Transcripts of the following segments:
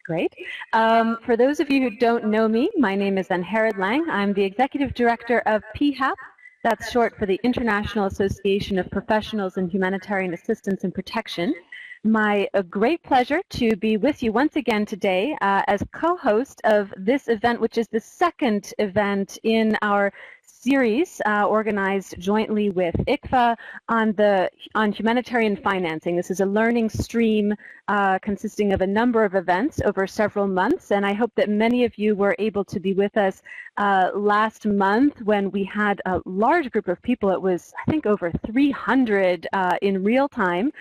Great. For those of you who don't know me, my name is Angharad Lang. I'm the Executive Director of PHAP. That's short for the International Association of Professionals in Humanitarian Assistance and Protection. My great pleasure to be with you once again today as co-host of this event, which is the second event in our series organized jointly with ICVA on humanitarian financing. This is a learning stream consisting of a number of events over several months, and I hope that many of you were able to be with us last month when we had a large group of people. It was, I think, over 300 in real time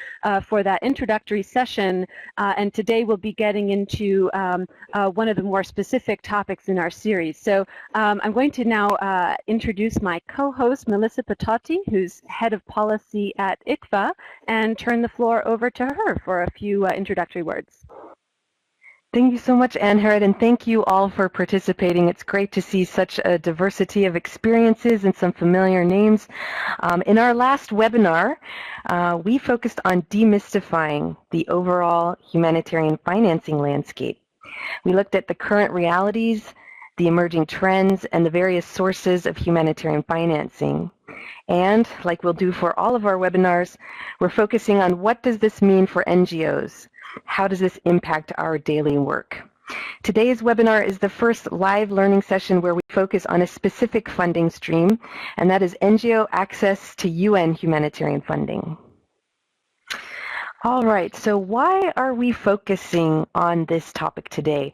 for that introductory session, and today we'll be getting into one of the more specific topics in our series. So I'm going to now introduce my co-host, Melissa Patotti, who's head of policy at ICVA, and turn the floor over to her for a few introductory words. Thank you so much, Angharad, and thank you all for participating. It's great to see such a diversity of experiences and some familiar names. In our last webinar, we focused on demystifying the overall humanitarian financing landscape. We looked at the current realities, the emerging trends, and the various sources of humanitarian financing. And, like we'll do for all of our webinars, we're focusing on what does this mean for NGOs? How does this impact our daily work? Today's webinar is the first live learning session where we focus on a specific funding stream, and that is NGO access to UN humanitarian funding. All right, so why are we focusing on this topic today?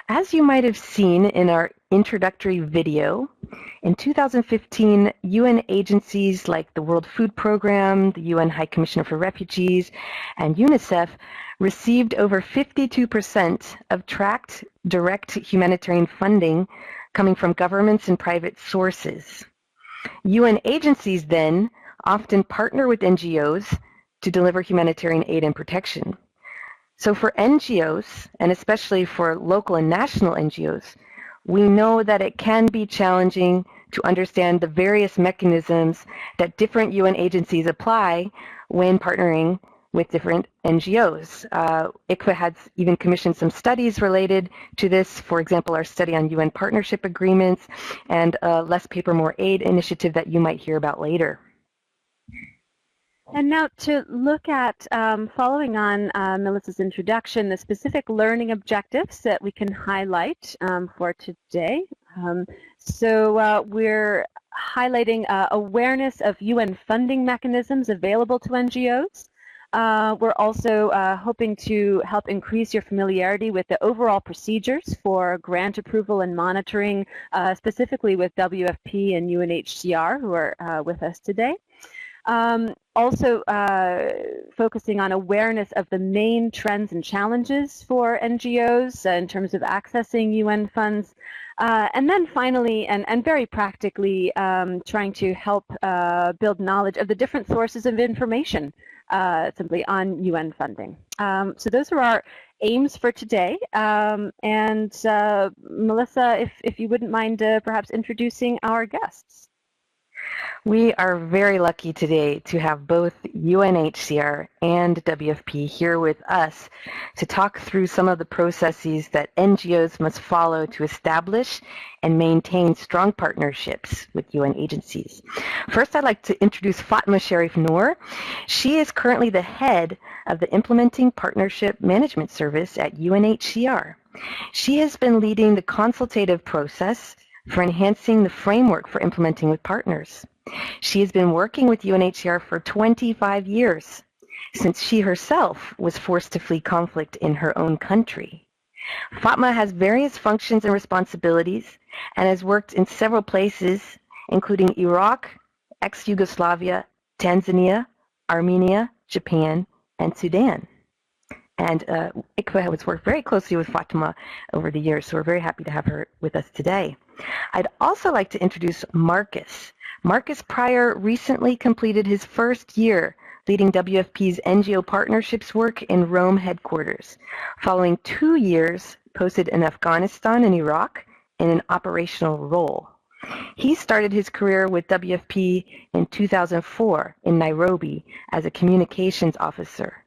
As you might have seen in our introductory video, in 2015, UN agencies like the World Food Program, the UN High Commissioner for Refugees, and UNICEF received over 52% of tracked direct humanitarian funding coming from governments and private sources. UN agencies then often partner with NGOs to deliver humanitarian aid and protection. So for NGOs, and especially for local and national NGOs, we know that it can be challenging to understand the various mechanisms that different UN agencies apply when partnering with different NGOs. ICVA has even commissioned some studies related to this, for example, our study on UN partnership agreements and a Less Paper, More Aid initiative that you might hear about later. And now to look at, following on Melissa's introduction, the specific learning objectives that we can highlight for today. So we're highlighting awareness of UN funding mechanisms available to NGOs. We're also hoping to help increase your familiarity with the overall procedures for grant approval and monitoring, specifically with WFP and UNHCR, who are with us today. Also focusing on awareness of the main trends and challenges for NGOs in terms of accessing UN funds. And then finally, and very practically, trying to help build knowledge of the different sources of information simply on UN funding. So those are our aims for today. And Melissa, if you wouldn't mind perhaps introducing our guests. We are very lucky today to have both UNHCR and WFP here with us to talk through some of the processes that NGOs must follow to establish and maintain strong partnerships with UN agencies. First, I'd like to introduce Fatma Sharif Noor. She is currently the head of the Implementing Partnership Management Service at UNHCR. She has been leading the consultative process for enhancing the framework for implementing with partners. She has been working with UNHCR for 25 years, since she herself was forced to flee conflict in her own country. Fatma has various functions and responsibilities and has worked in several places, including Iraq, ex-Yugoslavia, Tanzania, Armenia, Japan, and Sudan. And ICVA has worked very closely with Fatma over the years, so we're very happy to have her with us today. I'd also like to introduce Marcus. Marcus Pryor recently completed his first year leading WFP's NGO partnerships work in Rome headquarters, following 2 years posted in Afghanistan and Iraq in an operational role. He started his career with WFP in 2004 in Nairobi as a communications officer.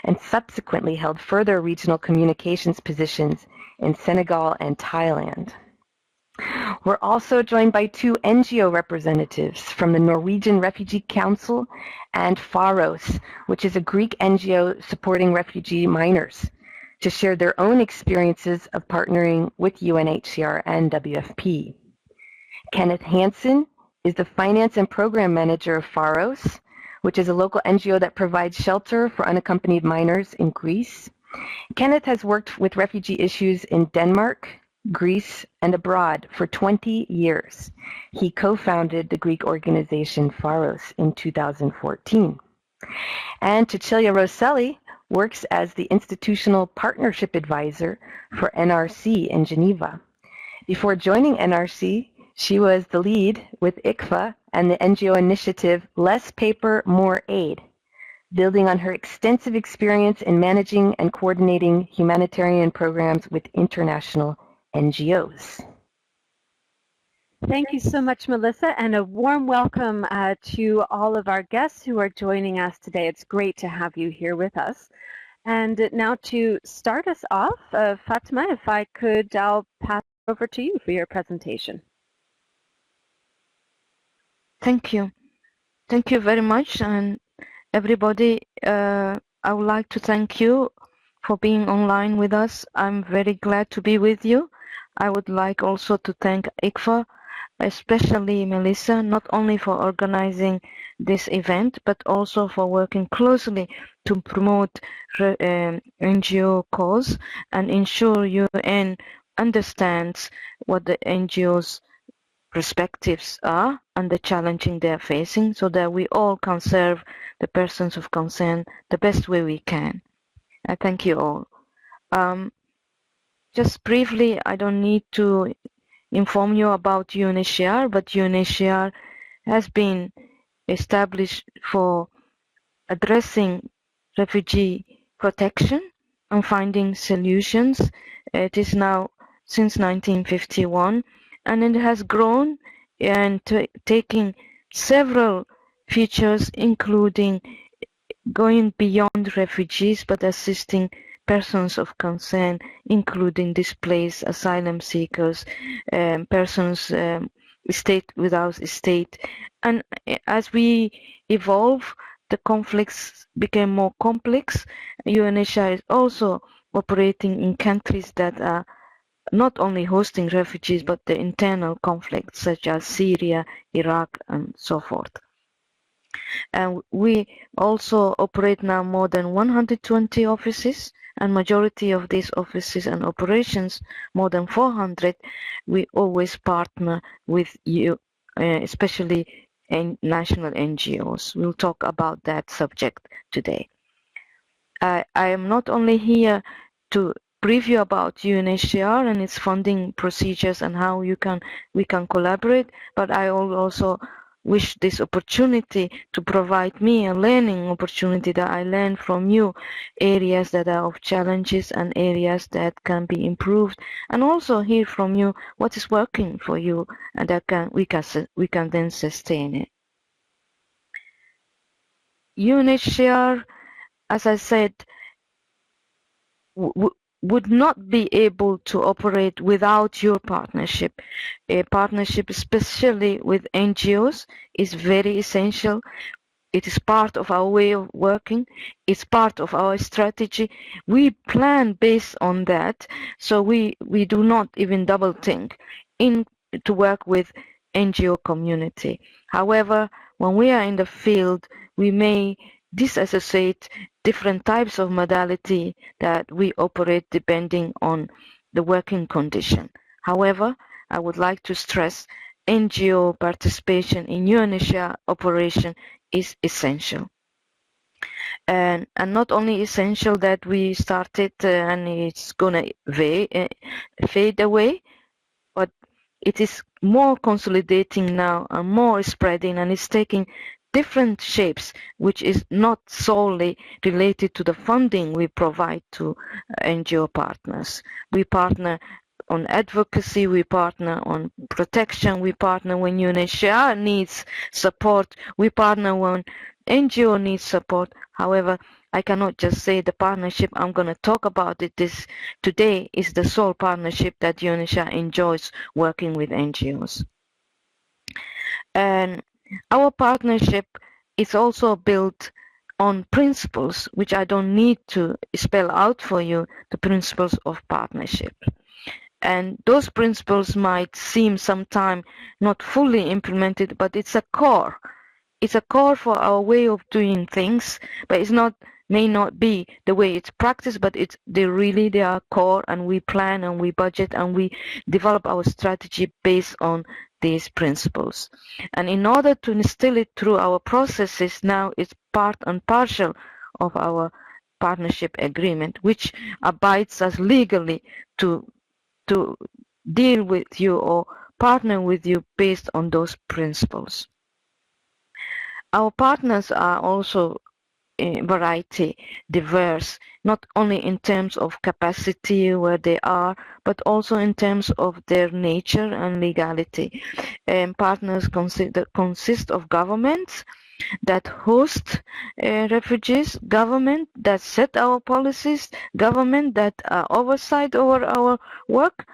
and subsequently held further regional communications positions in Senegal and Thailand. We're also joined by two NGO representatives from the Norwegian Refugee Council and PHAROS, which is a Greek NGO supporting refugee minors, to share their own experiences of partnering with UNHCR and WFP. Kenneth Hansen is the Finance and Program Manager of PHAROS, which is a local NGO that provides shelter for unaccompanied minors in Greece. Kenneth has worked with refugee issues in Denmark, Greece, and abroad for 20 years. He co-founded the Greek organization PHAROS in 2014. And Cecilia Rosselli works as the Institutional Partnership Advisor for NRC in Geneva. Before joining NRC, she was the lead with ICVA and the NGO initiative Less Paper, More Aid, building on her extensive experience in managing and coordinating humanitarian programs with international NGOs. Thank you so much, Melissa, and a warm welcome to all of our guests who are joining us today. It's great to have you here with us. And now to start us off, Fatima, if I could, I'll pass it over to you for your presentation. Thank you. Thank you very much. And everybody, I would like to thank you for being online with us. I'm very glad to be with you. I would like also to thank ICVA, especially Melissa, not only for organizing this event, but also for working closely to promote NGO cause and ensure UN understands what the NGOs perspectives are and the challenging they're facing, so that we all can serve the persons of concern the best way we can. I thank you all. Just briefly, I don't need to inform you about UNHCR, but UNHCR has been established for addressing refugee protection and finding solutions. It is now since 1951, and it has grown and taking several features, including going beyond refugees but assisting persons of concern, including displaced asylum seekers, persons state without state. And as we evolve, the conflicts became more complex. UNHCR is also operating in countries that are not only hosting refugees, but the internal conflicts such as Syria, Iraq, and so forth. And we also operate now more than 120 offices, and majority of these offices and operations, more than 400, we always partner with you, especially in national NGOs. We'll talk about that subject today. I am not only here to brief you about UNHCR and its funding procedures and how we can collaborate, but I also wish this opportunity to provide me a learning opportunity that I learn from you, areas that are of challenges and areas that can be improved, and also hear from you what is working for you, and that we can then sustain it. UNHCR, as I said, would not be able to operate without your partnership. A partnership, especially with NGOs, is very essential. It is part of our way of working. It's part of our strategy. We plan based on that, so we do not even double think to work with NGO community. However, when we are in the field, we may disassociate different types of modality that we operate depending on the working condition. However, I would like to stress NGO participation in UNHCR operation is essential. And not only essential that we started and it's gonna fade away, but it is more consolidating now and more spreading, and it's taking different shapes, which is not solely related to the funding we provide to NGO partners. We partner on advocacy, we partner on protection, we partner when UNHCR needs support, we partner when NGO needs support. However, I cannot just say the partnership I'm going to talk about it this today is the sole partnership that UNHCR enjoys working with NGOs. And our partnership is also built on principles, which I don't need to spell out for you, the principles of partnership. And those principles might seem sometimes not fully implemented, but it's a core. It's a core for our way of doing things, but it's not, may not be the way it's practiced, but they are core, and we plan and we budget and we develop our strategy based on these principles. And in order to instill it through our processes, now it's part and parcel of our partnership agreement, which abides us legally to deal with you or partner with you based on those principles. Our partners are also variety, diverse, not only in terms of capacity where they are, but also in terms of their nature and legality. Partners consist of governments that host refugees, government that set our policies, government that oversight over our work,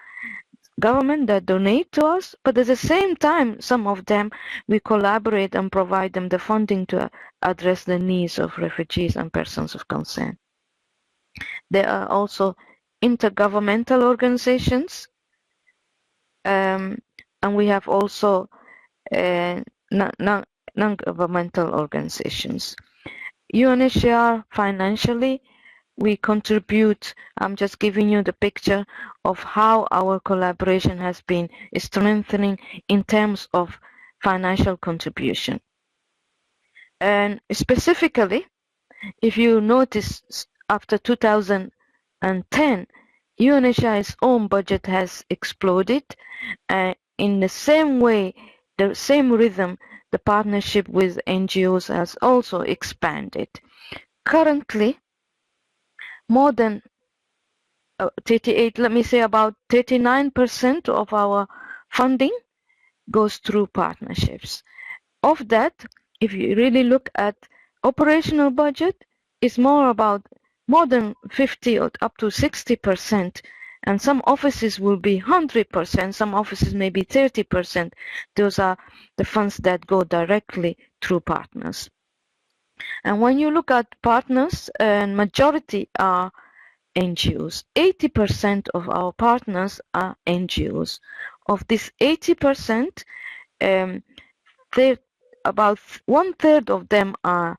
government that donate to us, but at the same time, some of them, we collaborate and provide them the funding to address the needs of refugees and persons of concern. There are also intergovernmental organizations, and we have also non-governmental organizations. UNHCR financially, we contribute. I'm just giving you the picture of how our collaboration has been strengthening in terms of financial contribution. And specifically, if you notice, after 2010, UNHCR's own budget has exploded. In the same way, the same rhythm, the partnership with NGOs has also expanded. Currently, more than 38, let me say about 39% of our funding goes through partnerships. Of that, if you really look at operational budget, it's more than 50 or up to 60%, and some offices will be 100%, some offices may be 30%. Those are the funds that go directly through partners. And when you look at partners, and majority are NGOs. 80% of our partners are NGOs. Of this 80%, about 1/3 of them are,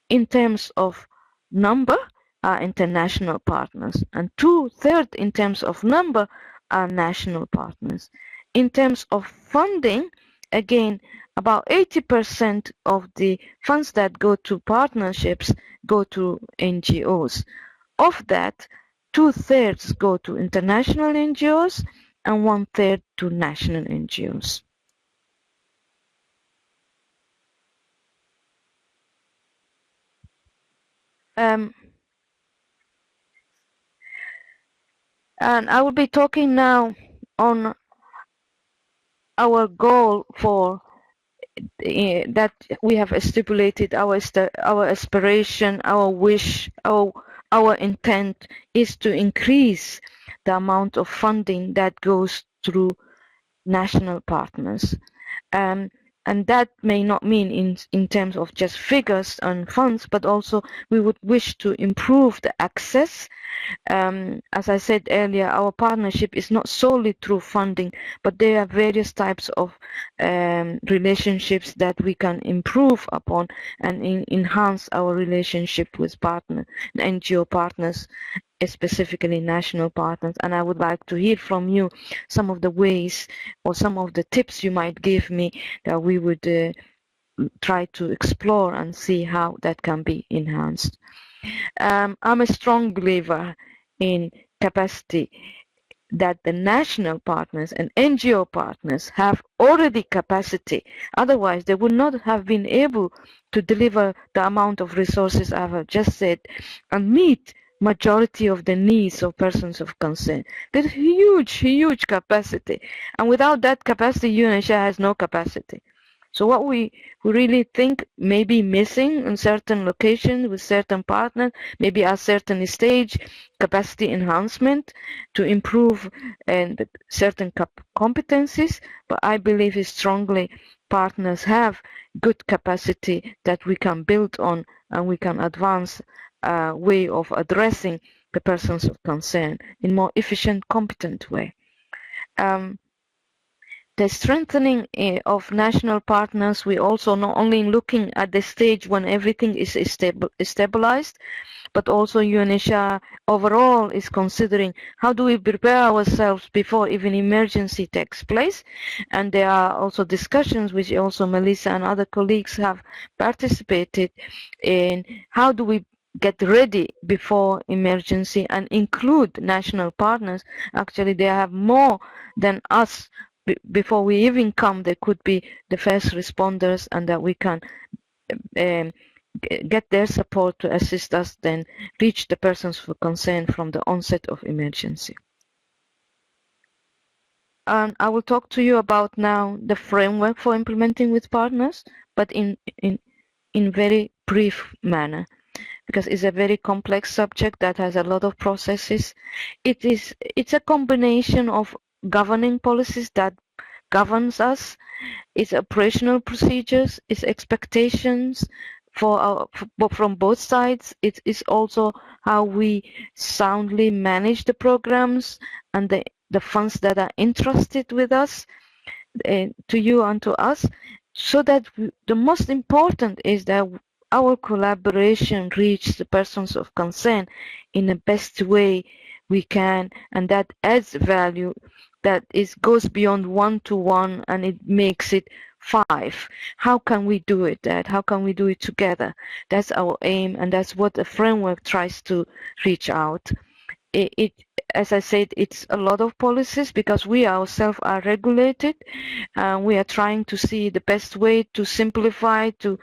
in terms of number, are international partners, and 2/3 in terms of number are national partners. In terms of funding, again, about 80% of the funds that go to partnerships go to NGOs. Of that, 2/3 go to international NGOs and 1/3 to national NGOs. And I will be talking now on our goal for that we have stipulated, our aspiration, our wish, our intent is to increase the amount of funding that goes through national partners. And that may not mean in terms of just figures and funds, but also we would wish to improve the access. As I said earlier, our partnership is not solely through funding, but there are various types of relationships that we can improve upon and enhance our relationship with NGO partners, specifically national partners. And I would like to hear from you some of the ways or some of the tips you might give me that we would try to explore and see how that can be enhanced. I'm a strong believer in capacity, that the national partners and NGO partners have already capacity. Otherwise, they would not have been able to deliver the amount of resources I have just said and meet majority of the needs of persons of concern. There's huge capacity, and without that capacity, UNHCR has no capacity. So what we really think may be missing in certain locations with certain partners, maybe at certain stage, capacity enhancement to improve and certain competencies, but I believe strongly partners have good capacity that we can build on, and we can advance a way of addressing the persons of concern in more efficient, competent way. The strengthening of national partners, we also not only looking at the stage when everything is stabilized, but also UNHCR overall is considering how do we prepare ourselves before even emergency takes place. And there are also discussions which also Melissa and other colleagues have participated in, how do we get ready before emergency and include national partners. Actually, they have more than us. Before we even come, there could be the first responders, and that we can get their support to assist us then reach the persons of concern from the onset of emergency. And I will talk to you about now the framework for implementing with partners, but in very brief manner, because it's a very complex subject that has a lot of processes. It's a combination of governing policies that governs us, its operational procedures, its expectations from both sides. It is also how we soundly manage the programs and the funds that are entrusted with us, to you and to us, so that the most important is that our collaboration reaches the persons of concern in the best way we can, and that adds value, that goes beyond one-to-one, and it makes it 5. How can we do it? How can we do it together? That's our aim, and that's what the framework tries to reach out. As I said, it's a lot of policies because we ourselves are regulated, and we are trying to see the best way to simplify, to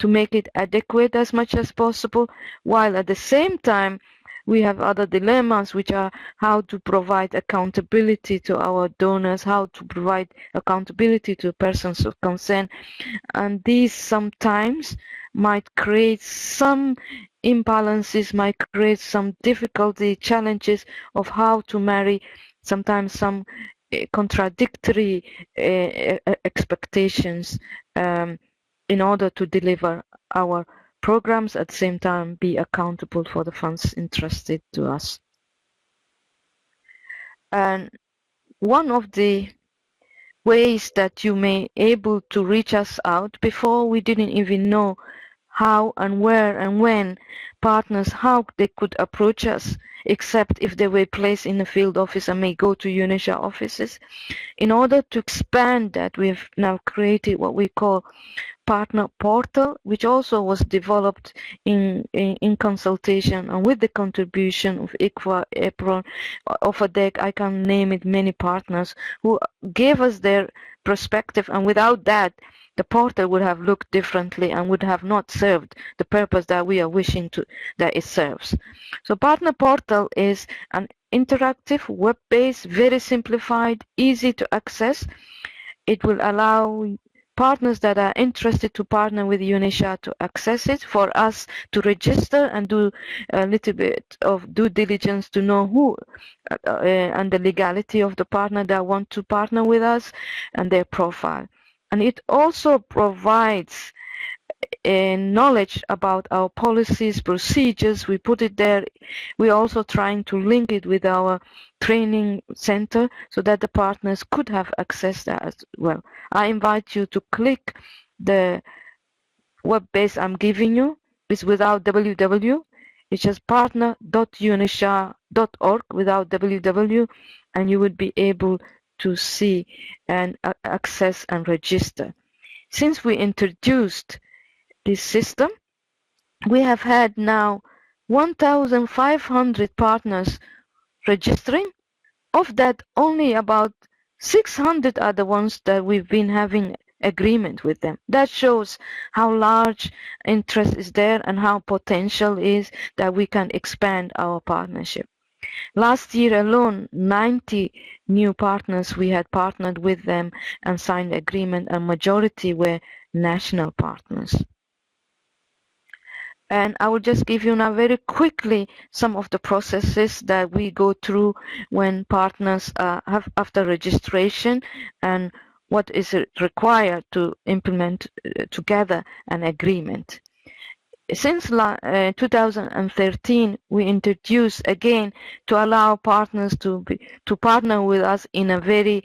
make it adequate as much as possible, while at the same time we have other dilemmas, which are how to provide accountability to our donors, how to provide accountability to persons of concern. And these sometimes might create some imbalances, might create some difficulty, challenges of how to marry sometimes some contradictory expectations in order to deliver our programs, at the same time be accountable for the funds entrusted to us. And one of the ways that you may able to reach us out, before we didn't even know how and where and when partners, how they could approach us, except if they were placed in the field office and may go to UNHCR offices. In order to expand that, we've now created what we call partner portal, which also was developed in consultation and with the contribution of ICVA, EPRON, OFADEC, I can name it, many partners who gave us their perspective, and without that the portal would have looked differently and would have not served the purpose that we are wishing to that it serves. So partner portal is an interactive, web-based, very simplified, easy to access. It will allow partners that are interested to partner with UNHCR to access it, for us to register and do a little bit of due diligence to know who and the legality of the partner that want to partner with us and their profile. And it also provides knowledge about our policies, procedures. We put it there. We're also trying to link it with our training center so that the partners could have access to that as well. I invite you to click the web base I'm giving you. It's without www. It's just partner.unhcr.org without www, and you would be able to see and access and register. Since we introduced this system, we have had now 1,500 partners registering. Of that, only about 600 are the ones that we've been having agreement with them. That shows how large interest is there and how potential is that we can expand our partnership. Last year alone, 90 new partners we had partnered with them and signed agreement, and majority were national partners. And I will just give you now very quickly some of the processes that we go through when partners have after registration, and what is required to implement together an agreement. Since 2013, we introduced again to allow partners to partner with us in a very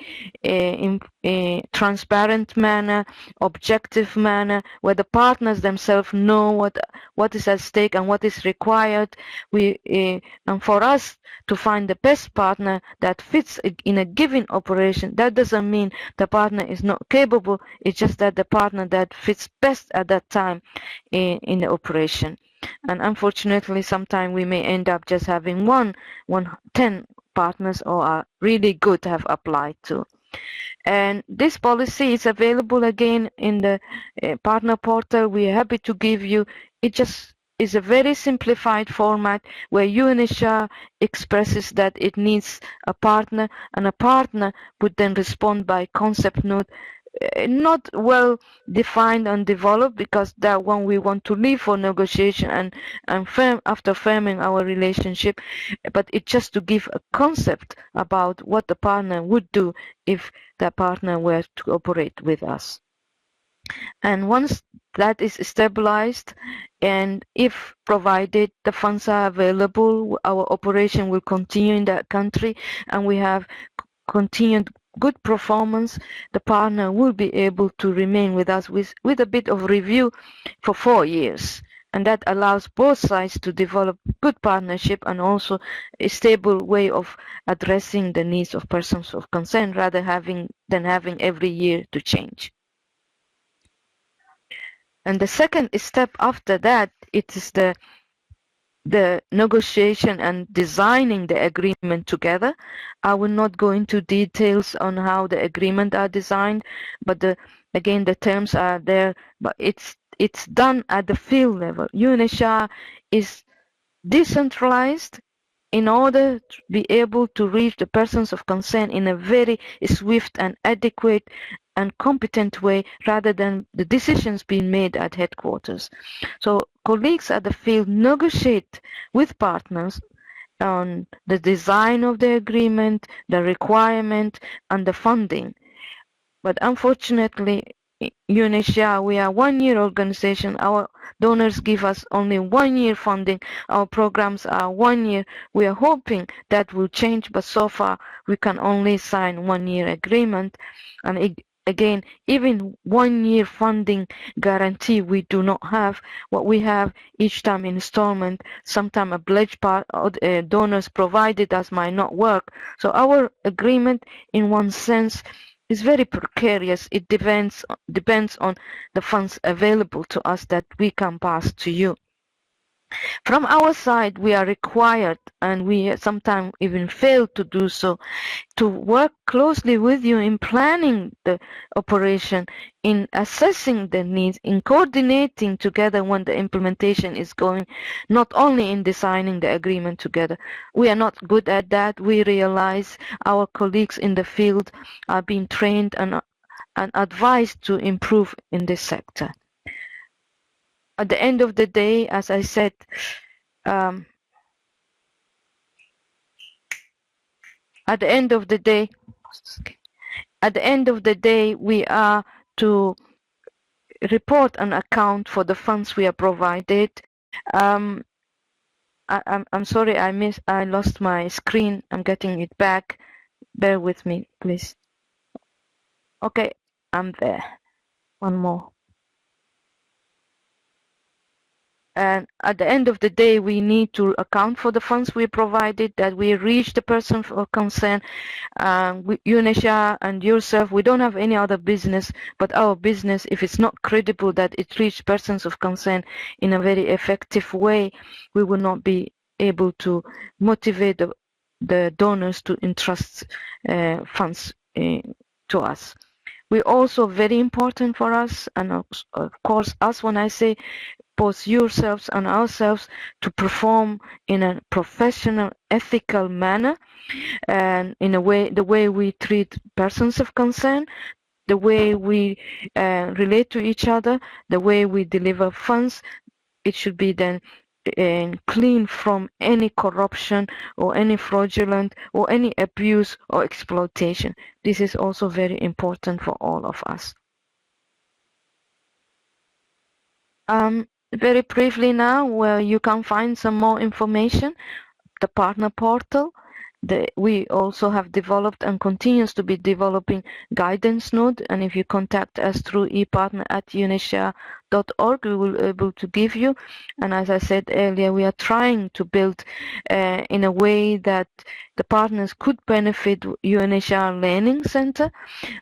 transparent manner, objective manner, where the partners themselves know what is at stake and what is required. And for us to find the best partner that fits in a given operation, that doesn't mean the partner is not capable. It's just that the partner that fits best at that time in the operation. And unfortunately, sometimes we may end up just having 10 partners or are really good to have applied to. And this policy is available again in the partner portal. We're happy to give you. It just is a very simplified format where UNHCR expresses that it needs a partner, and a partner would then respond by concept note. Not well defined and developed, because that one we want to leave for negotiation and after firming our relationship, but it's just to give a concept about what the partner would do if the partner were to operate with us. And once that is stabilized, and if provided the funds are available, our operation will continue in that country, and we have continued good performance, the partner will be able to remain with us with a bit of review for 4 years. And that allows both sides to develop good partnership and also a stable way of addressing the needs of persons of concern, rather than having every year to change. And the second step after that, it is the negotiation and designing the agreement together. I will not go into details on how the agreement are designed, but again the terms are there, but it's done at the field level. UNHCR is decentralized in order to be able to reach the persons of concern in a very swift and adequate and competent way, rather than the decisions being made at headquarters. So colleagues at the field negotiate with partners on the design of the agreement, the requirement, and the funding. But unfortunately, UNHCR, we are a one-year organization. Our donors give us only 1 year funding. Our programs are 1 year. We are hoping that will change, but so far we can only sign 1 year agreement. And again, even 1 year funding guarantee we do not have. What we have each time installment, sometime a pledge part donors provided us might not work. So our agreement, in one sense, is very precarious. It depends on the funds available to us that we can pass to you. From our side, we are required, and we sometimes even fail to do so, to work closely with you in planning the operation, in assessing the needs, in coordinating together when the implementation is going, not only in designing the agreement together. We are not good at that. We realize our colleagues in the field are being trained and advised to improve in this sector. At the end of the day, as I said, at the end of the day, we are to report an account for the funds we are provided. I'm sorry, I lost my screen. I'm getting it back. Bear with me, please. Okay, I'm there. One more. And at the end of the day, we need to account for the funds we provided, that we reach the person of concern. UNHCR and yourself, we don't have any other business, but our business, if it's not credible that it reached persons of concern in a very effective way, we will not be able to motivate the donors to entrust funds to us. We're also very important for us, and of course us, when I say both yourselves and ourselves, to perform in a professional, ethical manner, and in a way, the way we treat persons of concern, the way we relate to each other, the way we deliver funds, it should be then clean from any corruption or any fraudulent or any abuse or exploitation. This is also very important for all of us. Very briefly now, where you can find some more information, the partner portal. We also have developed and continues to be developing guidance node, and if you contact us through epartner@unhcr.org, we will be able to give you. And as I said earlier, we are trying to build in a way that the partners could benefit UNHCR Learning Center.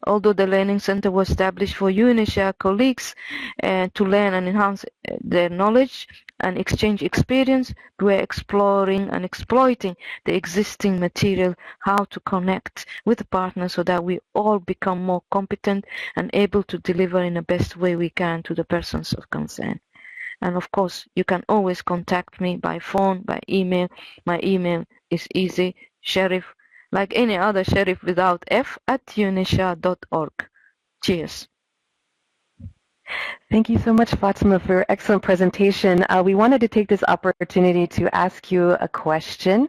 Although the Learning Center was established for UNHCR colleagues to learn and enhance their knowledge and exchange experience, we're exploring and exploiting the existing material, how to connect with the partners so that we all become more competent and able to deliver in the best way we can to the persons of concern. And of course, you can always contact me by phone, by email. My email is easy, sheriff, like any other sheriff without F, @unhcr.org. Cheers. Thank you so much, Fatima, for your excellent presentation. We wanted to take this opportunity to ask you a question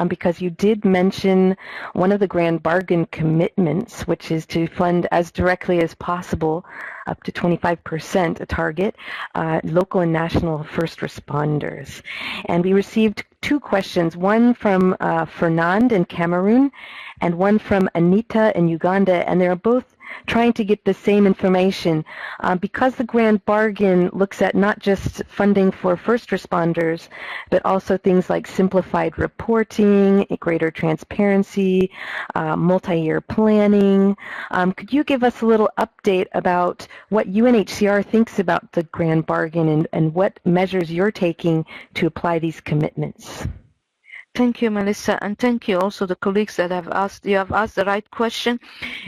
because you did mention one of the grand bargain commitments, which is to fund as directly as possible, up to 25% a target, local and national first responders. And we received two questions, one from Fernand in Cameroon and one from Anita in Uganda, and they're both trying to get the same information. Because the grand bargain looks at not just funding for first responders, but also things like simplified reporting, greater transparency, multi-year planning. Could you give us a little update about what UNHCR thinks about the grand bargain and what measures you're taking to apply these commitments? Thank you, Melissa, and thank you also the colleagues that have asked. You have asked the right question,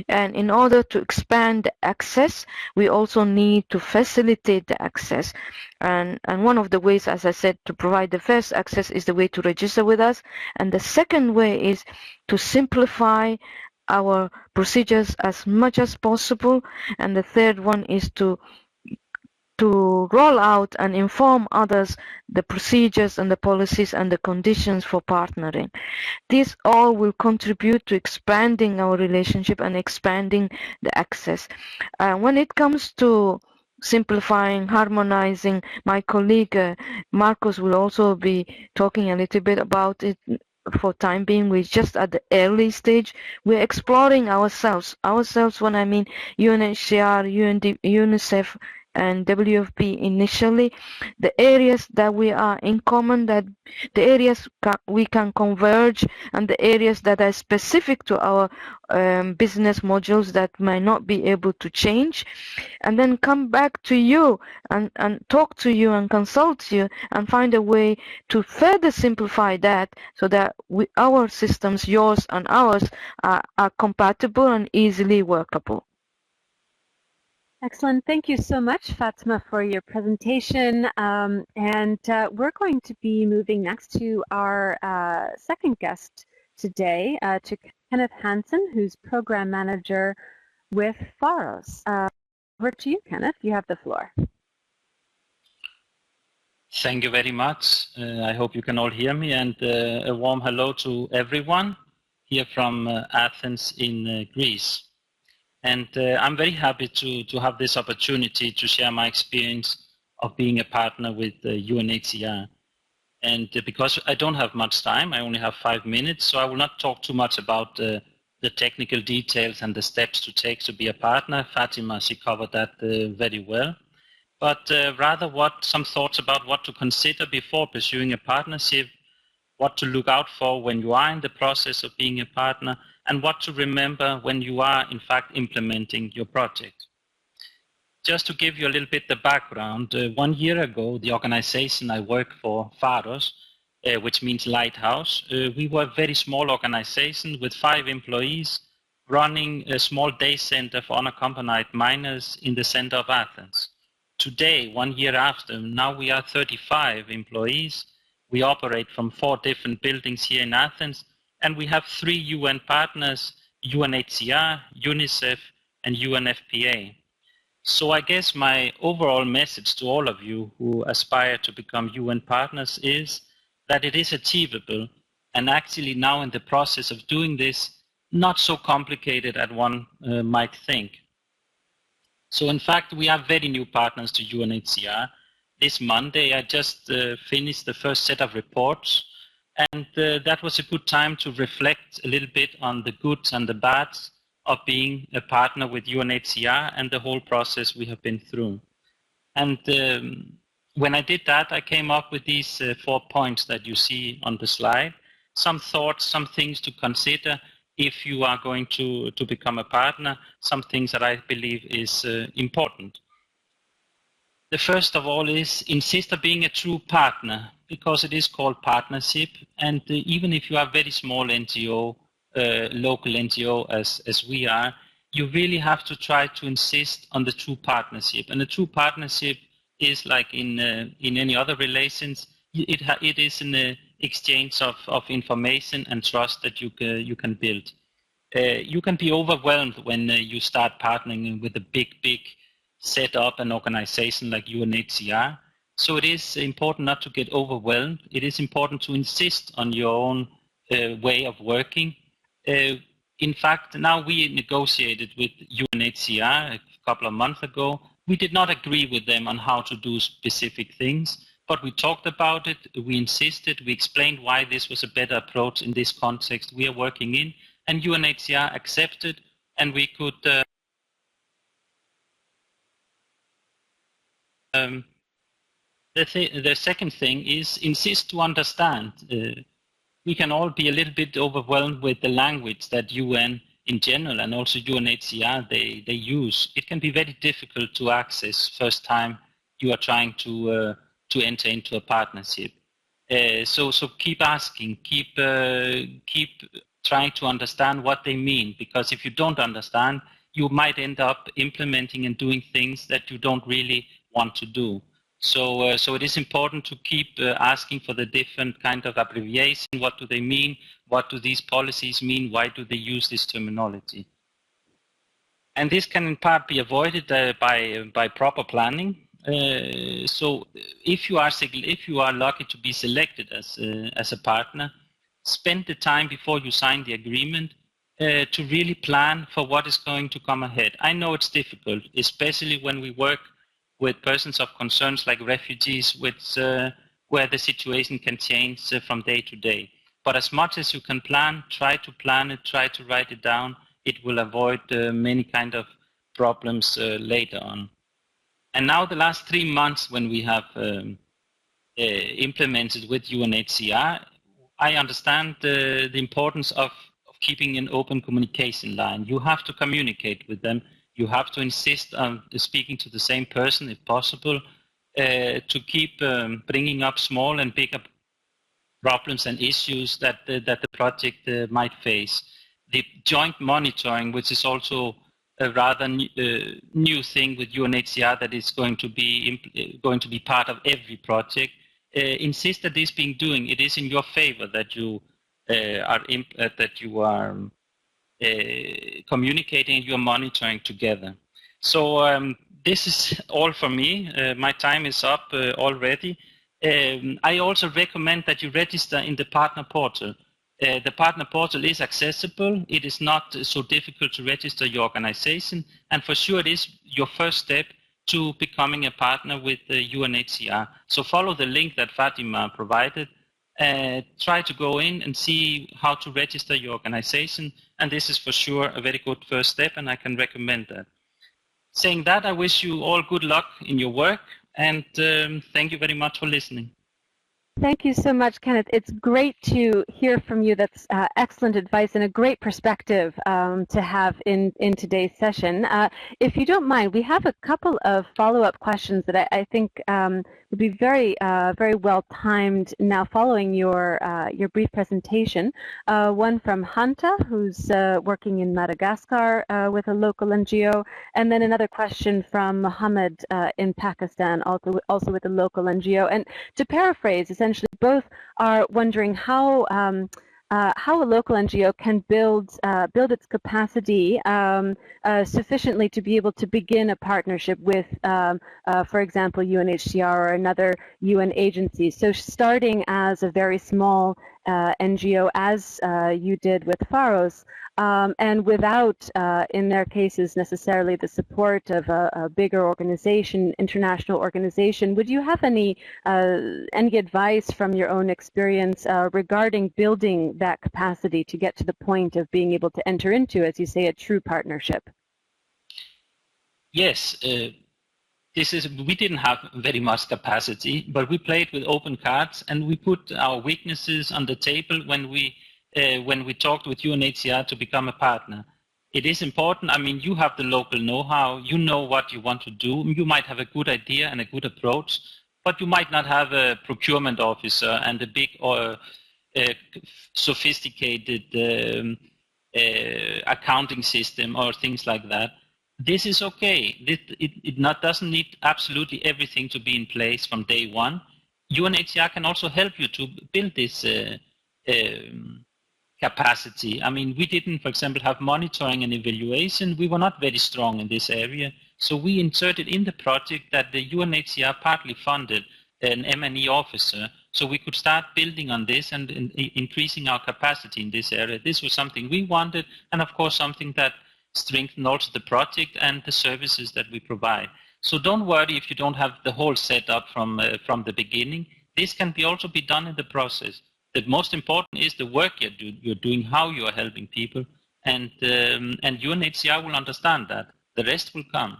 and in order to expand the access, we also need to facilitate the access. And one of the ways, as I said, to provide the first access is the way to register with us, and the second way is to simplify our procedures as much as possible, and the third one is to roll out and inform others the procedures and the policies and the conditions for partnering. This all will contribute to expanding our relationship and expanding the access. When it comes to simplifying, harmonizing, my colleague Marcos will also be talking a little bit about it. For time being, we're just at the early stage. We're exploring ourselves when I mean UNHCR, UNICEF, and WFP initially, the areas that we are in common, that the areas we can converge, and the areas that are specific to our business modules that might not be able to change, and then come back to you and talk to you and consult you and find a way to further simplify that so that our systems, yours and ours, are compatible and easily workable. Excellent. Thank you so much, Fatima, for your presentation. We're going to be moving next to our second guest today, to Kenneth Hansen, who's Program Manager with Pharos. Over to you, Kenneth. You have the floor. Thank you very much. I hope you can all hear me, and a warm hello to everyone here from Athens in Greece. And I'm very happy to have this opportunity to share my experience of being a partner with UNHCR. And because I don't have much time, I only have 5 minutes, so I will not talk too much about the technical details and the steps to take to be a partner. Fatima, she covered that very well. But rather some thoughts about what to consider before pursuing a partnership, what to look out for when you are in the process of being a partner, and what to remember when you are, in fact, implementing your project. Just to give you a little bit the background, 1 year ago, the organization I work for, Pharos, which means Lighthouse, we were a very small organization with 5 employees running a small day center for unaccompanied minors in the center of Athens. Today, 1 year after, now we are 35 employees. We operate from 4 different buildings here in Athens, and we have 3 UN partners, UNHCR, UNICEF, and UNFPA. So I guess my overall message to all of you who aspire to become UN partners is that it is achievable, and actually now in the process of doing this, not so complicated as one might think. So in fact, we are very new partners to UNHCR. This Monday, I just finished the first set of reports, and that was a good time to reflect a little bit on the goods and the bads of being a partner with UNHCR and the whole process we have been through. And when I did that, I came up with these 4 points that you see on the slide. Some thoughts, some things to consider if you are going to become a partner, some things that I believe is important. The first of all is insist on being a true partner, because it is called partnership, and even if you are a very small NGO, local NGO as we are, you really have to try to insist on the true partnership. And the true partnership is like in any other relations, it is an exchange of information and trust that you can build. You can be overwhelmed when you start partnering with a big setup and organization like UNHCR. So it is important not to get overwhelmed. It is important to insist on your own way of working. In fact, now we negotiated with UNHCR a couple of months ago. We did not agree with them on how to do specific things, but we talked about it, we insisted, we explained why this was a better approach in this context we are working in, and UNHCR accepted, and we could the second thing is insist to understand. We can all be a little bit overwhelmed with the language that UN in general and also UNHCR they use. It can be very difficult to access first time you are trying to enter into a partnership. So keep asking, keep trying to understand what they mean, because if you don't understand, you might end up implementing and doing things that you don't really want to do. So it is important to keep asking for the different kind of abbreviation. What do they mean? What do these policies mean? Why do they use this terminology? And this can in part be avoided by proper planning. So if you are lucky to be selected as a partner, spend the time before you sign the agreement to really plan for what is going to come ahead. I know it's difficult, especially when we work with persons of concerns like refugees, where the situation can change from day to day. But as much as you can plan, try to plan it, try to write it down. It will avoid many kind of problems later on. And now the last 3 months when we have implemented with UNHCR, I understand the importance of keeping an open communication line. You have to communicate with them. You have to insist on speaking to the same person if possible, to keep bringing up small and bigger problems and issues that the project might face. The joint monitoring, which is also a rather new thing with UNHCR that is going to be part of every project. Insist that this being doing, it is in your favor that you are communicating and you're monitoring together. So this is all for me. My time is up already. I also recommend that you register in the partner portal. The partner portal is accessible. It is not so difficult to register your organization, and for sure it is your first step to becoming a partner with the UNHCR. So follow the link that Fatima provided. Try to go in and see how to register your organization, and this is for sure a very good first step, and I can recommend that. Saying that, I wish you all good luck in your work, and thank you very much for listening. Thank you so much, Kenneth. It's great to hear from you. That's excellent advice and a great perspective to have in today's session. If you don't mind, we have a couple of follow-up questions that I think would be very well timed now following your brief presentation. One from Hanta, who's working in Madagascar with a local NGO, and then another question from Mohammed in Pakistan, also with a local NGO. And to paraphrase, essentially both are wondering how how a local NGO can build its capacity sufficiently to be able to begin a partnership with, for example, UNHCR or another UN agency. So starting as a very small NGO, as you did with Faros, and without, in their cases, necessarily the support of a bigger organization, international organization, would you have any advice from your own experience regarding building that capacity to get to the point of being able to enter into, as you say, a true partnership? Yes. We didn't have very much capacity, but we played with open cards and we put our weaknesses on the table when we talked with UNHCR to become a partner. It is important. I mean, you have the local know-how, you know what you want to do. You might have a good idea and a good approach, but you might not have a procurement officer and a big or sophisticated accounting system or things like that. This is okay. It doesn't need absolutely everything to be in place from day one. UNHCR can also help you to build this capacity. I mean, we didn't, for example, have monitoring and evaluation. We were not very strong in this area. So we inserted in the project that the UNHCR partly funded an M&E officer, so we could start building on this and increasing our capacity in this area. This was something we wanted, and of course something that strengthen also the project and the services that we provide. So don't worry if you don't have the whole setup from the beginning. This can also be done in the process. The most important is the work you're doing, how you are helping people, and UNHCR will understand that. The rest will come.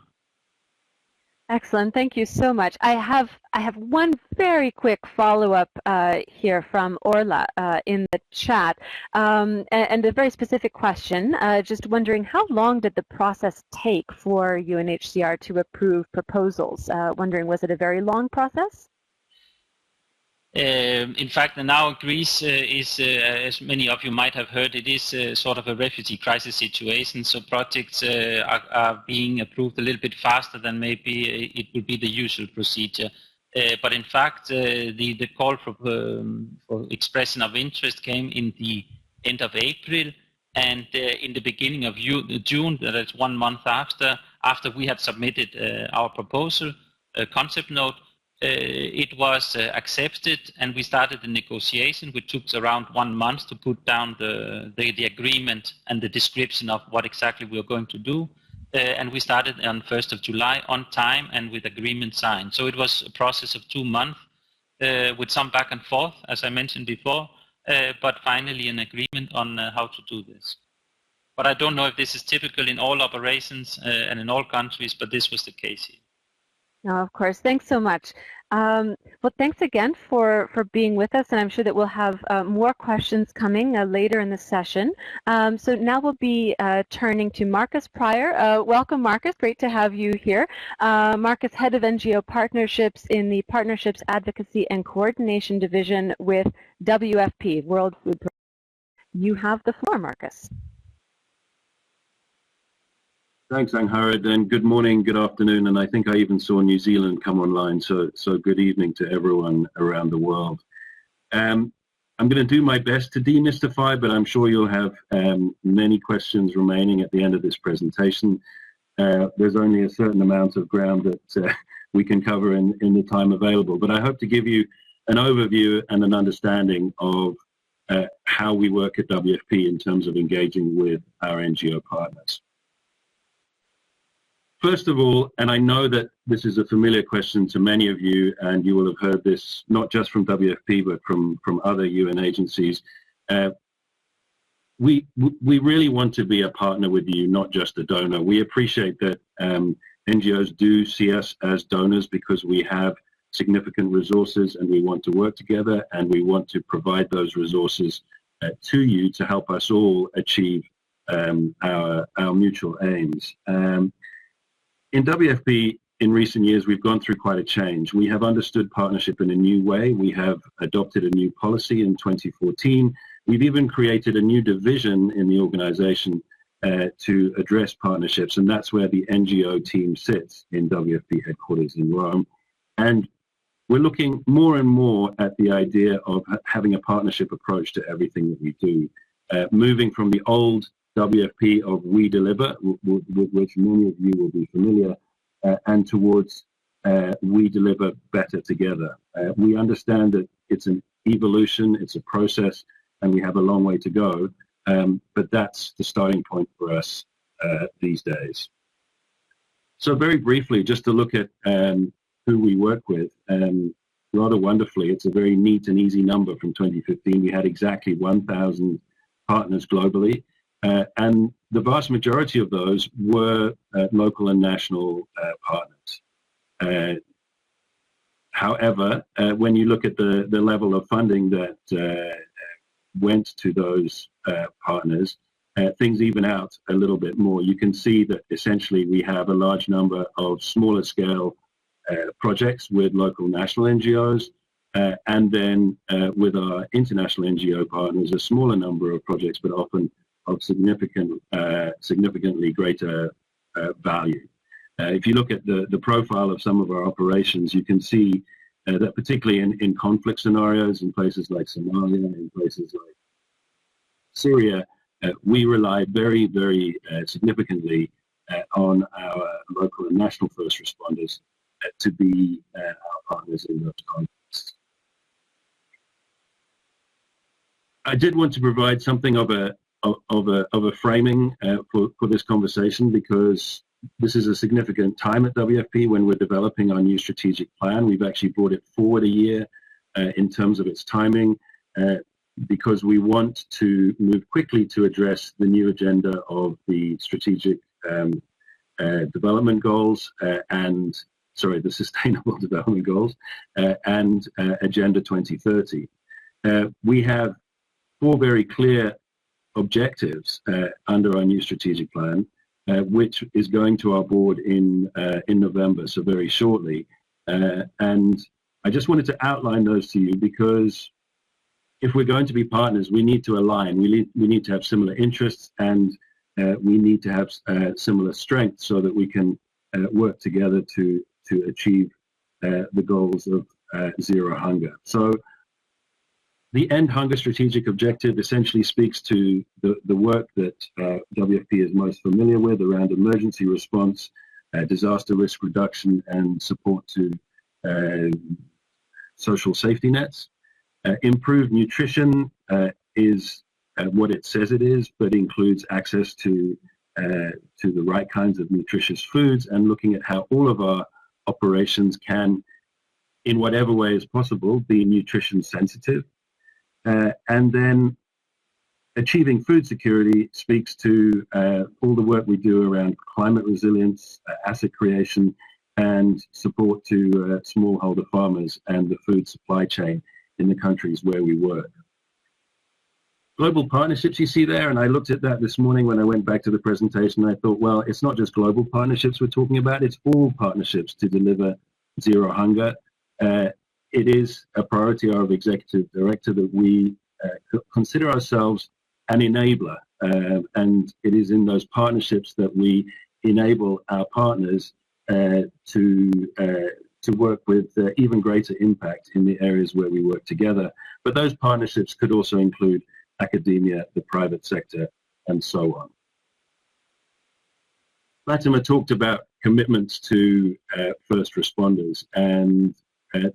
Excellent. Thank you so much. I have one very quick follow-up here from Orla in the chat, and a very specific question. Just wondering, how long did the process take for UNHCR to approve proposals? Wondering, was it a very long process? In fact, now Greece is, as many of you might have heard, it is sort of a refugee crisis situation. So projects are being approved a little bit faster than maybe it would be the usual procedure. But in fact, the call for expression of interest came in the end of April, and in the beginning of June, that's 1 month after we had submitted our proposal, concept note. It was accepted, and we started the negotiation, which took around 1 month to put down the agreement and the description of what exactly we were going to do. And we started on 1st of July on time and with agreement signed. So it was a process of 2 months with some back and forth, as I mentioned before, but finally an agreement on how to do this. But I don't know if this is typical in all operations and in all countries, but this was the case here. No, of course. Thanks so much. Well, thanks again for being with us, and I'm sure that we'll have more questions coming later in the session. So now we'll be turning to Marcus Pryor. Welcome, Marcus. Great to have you here. Marcus, Head of NGO Partnerships in the Partnerships Advocacy and Coordination Division with WFP, World Food Programme. You have the floor, Marcus. Thanks, Angharad, and good morning, good afternoon, and I think I even saw New Zealand come online, so good evening to everyone around the world. I'm going to do my best to demystify, but I'm sure you'll have many questions remaining at the end of this presentation. There's only a certain amount of ground that we can cover in the time available, but I hope to give you an overview and an understanding of how we work at WFP in terms of engaging with our NGO partners. First of all, and I know that this is a familiar question to many of you, and you will have heard this not just from WFP, but from other UN agencies, we really want to be a partner with you, not just a donor. We appreciate that NGOs do see us as donors because we have significant resources and we want to work together, and we want to provide those resources to you to help us all achieve our mutual aims. In WFP, in recent years, we've gone through quite a change. We have understood partnership in a new way. We have adopted a new policy in 2014. We've even created a new division in the organization to address partnerships, and that's where the NGO team sits in WFP headquarters in Rome. And we're looking more and more at the idea of having a partnership approach to everything that we do, moving from the old WFP of we deliver, with which many of you will be familiar, and towards we deliver better together. We understand that it's an evolution, it's a process, and we have a long way to go, but that's the starting point for us these days. So very briefly, just to look at who we work with, rather wonderfully, it's a very neat and easy number from 2015. We had exactly 1,000 partners globally, and the vast majority of those were local and national partners. However, when you look at the level of funding that went to those partners, things even out a little bit more. You can see that essentially we have a large number of smaller scale projects with local national NGOs, and then with our international NGO partners, a smaller number of projects, but often of significantly greater value. If you look at the profile of some of our operations, you can see that particularly in conflict scenarios, in places like Somalia, in places like Syria, we rely very, very significantly on our local and national first responders to be our partners in those contexts. I did want to provide something of a framing for this conversation, because this is a significant time at WFP when we're developing our new strategic plan. We've actually brought it forward a year in terms of its timing, because we want to move quickly to address the new agenda of the strategic development goals the Sustainable Development Goals and Agenda 2030. We have 4 very clear objectives under our new strategic plan, which is going to our board in November, so very shortly. And I just wanted to outline those to you, because if we're going to be partners, we need to align. We need to have similar interests, and we need to have similar strengths so that we can work together to achieve the goals of zero hunger. So the End Hunger Strategic Objective essentially speaks to the work that WFP is most familiar with around emergency response, disaster risk reduction, and support to social safety nets. Improved nutrition is what it says it is, but includes access to the right kinds of nutritious foods, and looking at how all of our operations can, in whatever way is possible, be nutrition sensitive. And then achieving food security speaks to all the work we do around climate resilience, asset creation, and support to smallholder farmers and the food supply chain in the countries where we work. Global partnerships you see there, and I looked at that this morning when I went back to the presentation. I thought, well, it's not just global partnerships we're talking about, it's all partnerships to deliver zero hunger. It is a priority of our executive director that we consider ourselves an enabler, and it is in those partnerships that we enable our partners to work with even greater impact in the areas where we work together. But those partnerships could also include academia, the private sector, and so on. Fatima talked about commitments to first responders, and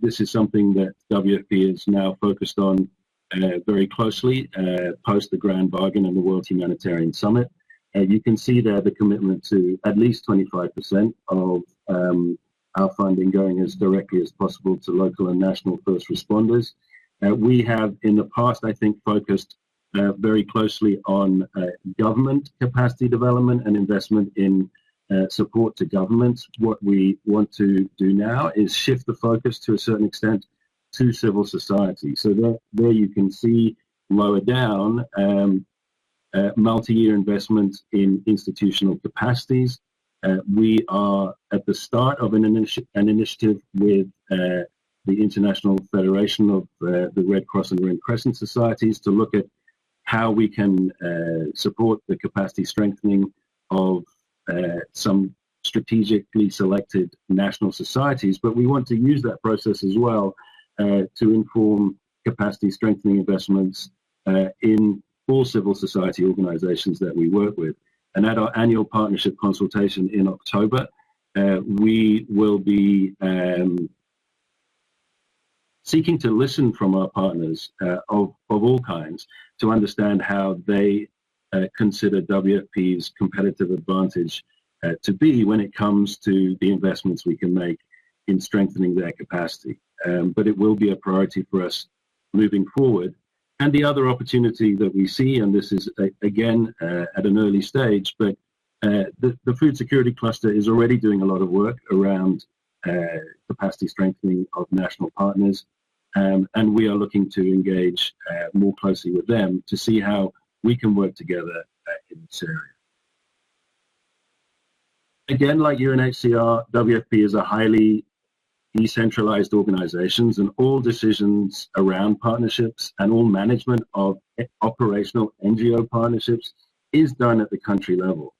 this is something that WFP is now focused on very closely post the Grand Bargain and the World Humanitarian Summit. You can see there the commitment to at least 25% of our funding going as directly as possible to local and national first responders. We have in the past, I think, focused very closely on government capacity development and investment in support to governments. What we want to do now is shift the focus to a certain extent to civil society. So there you can see lower down multi-year investment in institutional capacities. We are at the start of an initiative with the International Federation of the Red Cross and Red Crescent Societies to look at how we can support the capacity strengthening of some strategically selected national societies, but we want to use that process as well to inform capacity strengthening investments in all civil society organizations that we work with. And at our annual partnership consultation in October, we will be seeking to listen from our partners of all kinds to understand how they consider WFP's competitive advantage to be when it comes to the investments we can make in strengthening their capacity. But it will be a priority for us moving forward. And the other opportunity that we see, and this is again at an early stage, but the food security cluster is already doing a lot of work around capacity strengthening of national partners, and we are looking to engage more closely with them to see how we can work together in this area. Again, like UNHCR, WFP is a highly decentralized organizations, and all decisions around partnerships and all management of operational NGO partnerships is done at the country level.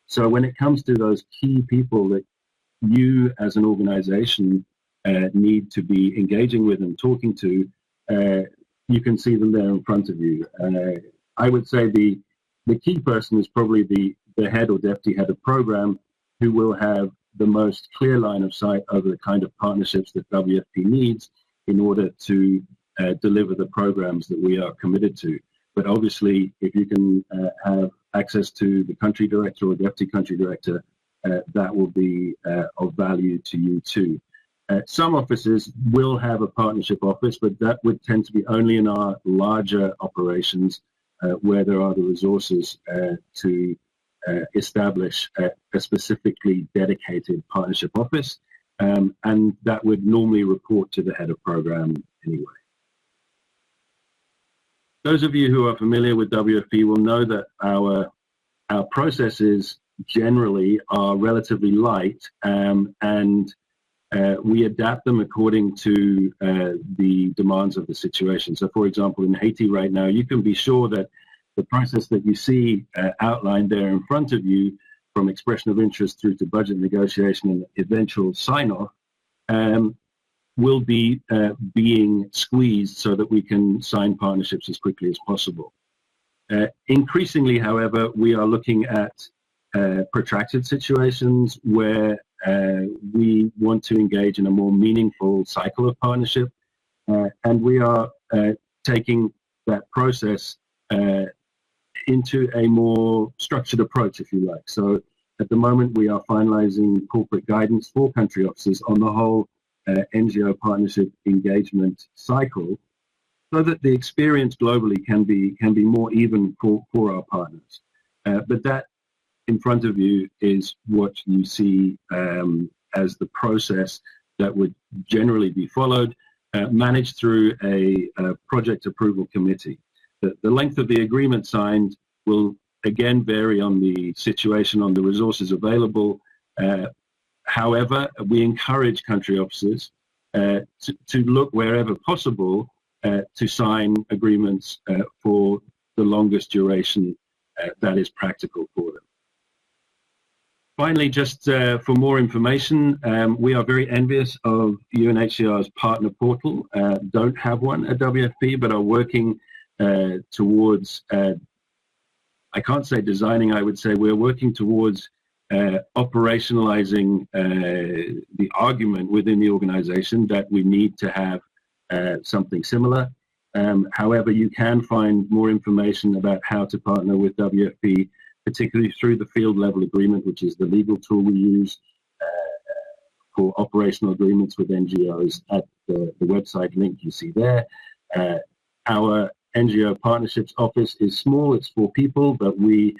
So when it comes to those key people that you as an organization need to be engaging with and talking to, you can see them there in front of you. I would say the key person is probably the head or deputy head of program, who will have the most clear line of sight over the kind of partnerships that WFP needs in order to deliver the programs that we are committed to. But obviously, if you can have access to the country director or deputy country director, that will be of value to you too. Some offices will have a partnership office, but that would tend to be only in our larger operations where there are the resources to establish a specifically dedicated partnership office, and that would normally report to the head of program anyway. Those of you who are familiar with WFP will know that our processes generally are relatively light, and we adapt them according to the demands of the situation. So for example, in Haiti right now, you can be sure that the process that you see outlined there in front of you, from expression of interest through to budget negotiation and eventual sign-off, will be being squeezed so that we can sign partnerships as quickly as possible. Increasingly, however, we are looking at protracted situations where we want to engage in a more meaningful cycle of partnership, and we are taking that process into a more structured approach, if you like. So at the moment, we are finalizing corporate guidance for country offices on the whole NGO partnership engagement cycle, so that the experience globally can be more even for our partners. But that in front of you is what you see as the process that would generally be followed, managed through a project approval committee. The length of the agreement signed will again vary on the situation, on the resources available. However, we encourage country offices to look wherever possible to sign agreements for the longest duration that is practical for them. Finally, just for more information, we are very envious of UNHCR's partner portal. Don't have one at WFP, but are working towards, I can't say designing, I would say we're working towards operationalizing the argument within the organization that we need to have something similar. However, you can find more information about how to partner with WFP, particularly through the field level agreement, which is the legal tool we use for operational agreements with NGOs at the website link you see there. Our NGO Partnerships Office is small, it's 4 people, but we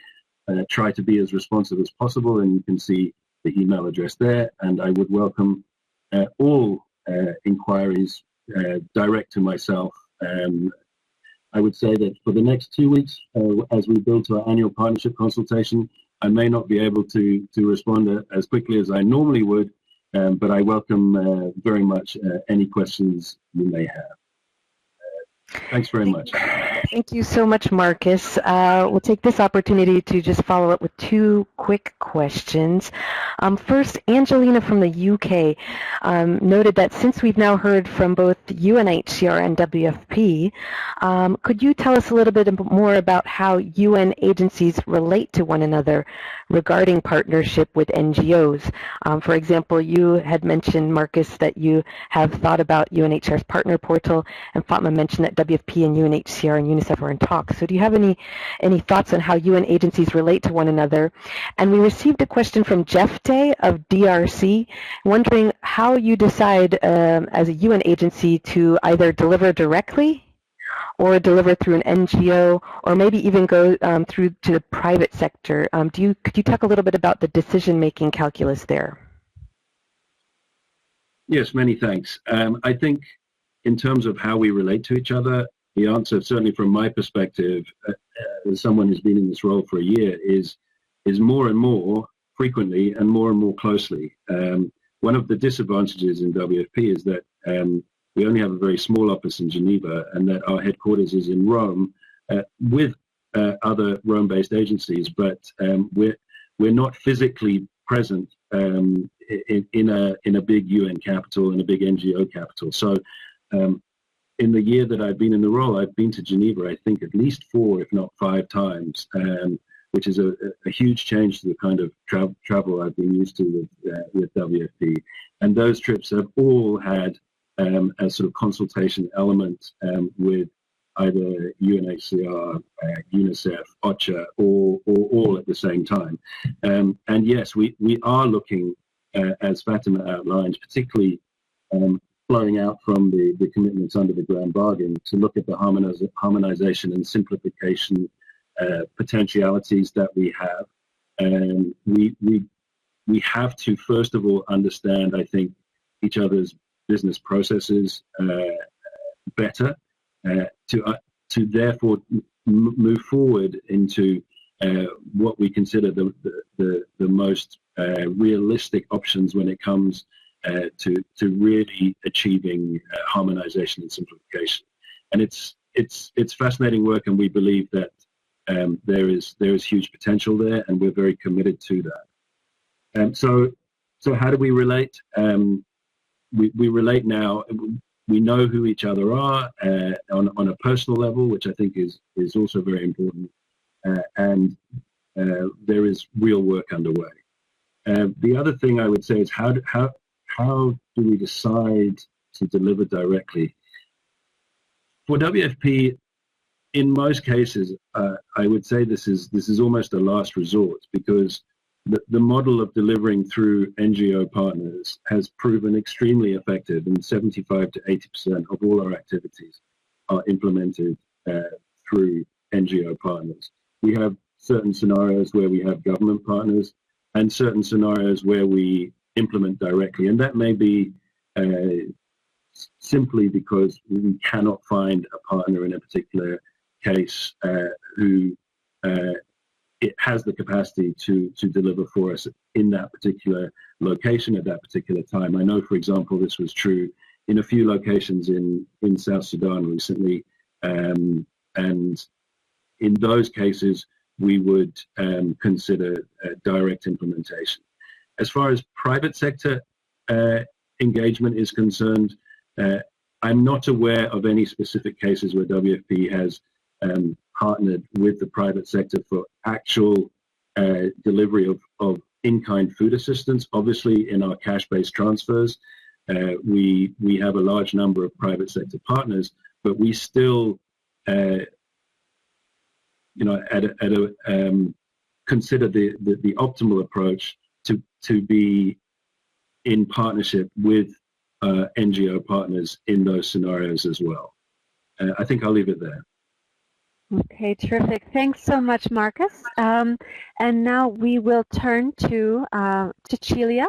try to be as responsive as possible, and you can see the email address there, and I would welcome all inquiries direct to myself. I would say that for the next 2 weeks, as we build to our annual partnership consultation, I may not be able to respond as quickly as I normally would, but I welcome very much any questions you may have. Thanks very much. Thank you so much, Marcus. We'll take this opportunity to just follow up with two quick questions. First, Angelina from the UK noted that since we've now heard from both UNHCR and WFP, could you tell us a little bit more about how UN agencies relate to one another regarding partnership with NGOs? For example, you had mentioned, Marcus, that you have thought about UNHCR's partner portal, and Fatma mentioned that WFP and UNHCR and UNICEF are in talks. So do you have any thoughts on how UN agencies relate to one another? And we received a question from Jeff Day of DRC, wondering how you decide as a UN agency to either deliver directly or deliver through an NGO, or maybe even go through to the private sector. Could you talk a little bit about the decision-making calculus there? Yes, many thanks. I think in terms of how we relate to each other, the answer, certainly from my perspective, as someone who's been in this role for a year, is more and more frequently and more closely. One of the disadvantages in WFP is that we only have a very small office in Geneva, and that our headquarters is in Rome with other Rome-based agencies, but we're not physically present in a big UN capital and a big NGO capital. So in the year that I've been in the role, I've been to Geneva, I think, at least 4, if not 5 times, which is a huge change to the kind of travel I've been used to with WFP. And those trips have all had a sort of consultation element with either UNHCR, UNICEF, OCHA, or all at the same time. And yes, we are looking, as Fatima outlined, particularly flowing out from the commitments under the Grand Bargain, to look at the harmonization and simplification potentialities that we have. We have to, first of all, understand, I think, each other's business processes better, to therefore move forward into what we consider the most realistic options when it comes to really achieving harmonization and simplification. And it's fascinating work, and we believe that there is huge potential there, and we're very committed to that. So how do we relate? We relate now. We know who each other are on a personal level, which I think is also very important, and there is real work underway. The other thing I would say is how do we decide to deliver directly? For WFP, in most cases, I would say this is almost a last resort, because the model of delivering through NGO partners has proven extremely effective, and 75 to 80% of all our activities are implemented through NGO partners. We have certain scenarios where we have government partners, and certain scenarios where we implement directly, and that may be simply because we cannot find a partner in a particular case who it has the capacity to deliver for us in that particular location at that particular time. I know, for example, this was true in a few locations in South Sudan recently, and in those cases we would consider direct implementation. As far as private sector engagement is concerned, I'm not aware of any specific cases where WFP has partnered with the private sector for actual delivery of in-kind food assistance. Obviously, in our cash-based transfers, we have a large number of private sector partners, but we still, consider the optimal approach to be in partnership with NGO partners in those scenarios as well. I think I'll leave it there. Okay, terrific. Thanks so much, Marcus. And now we will turn to Celia,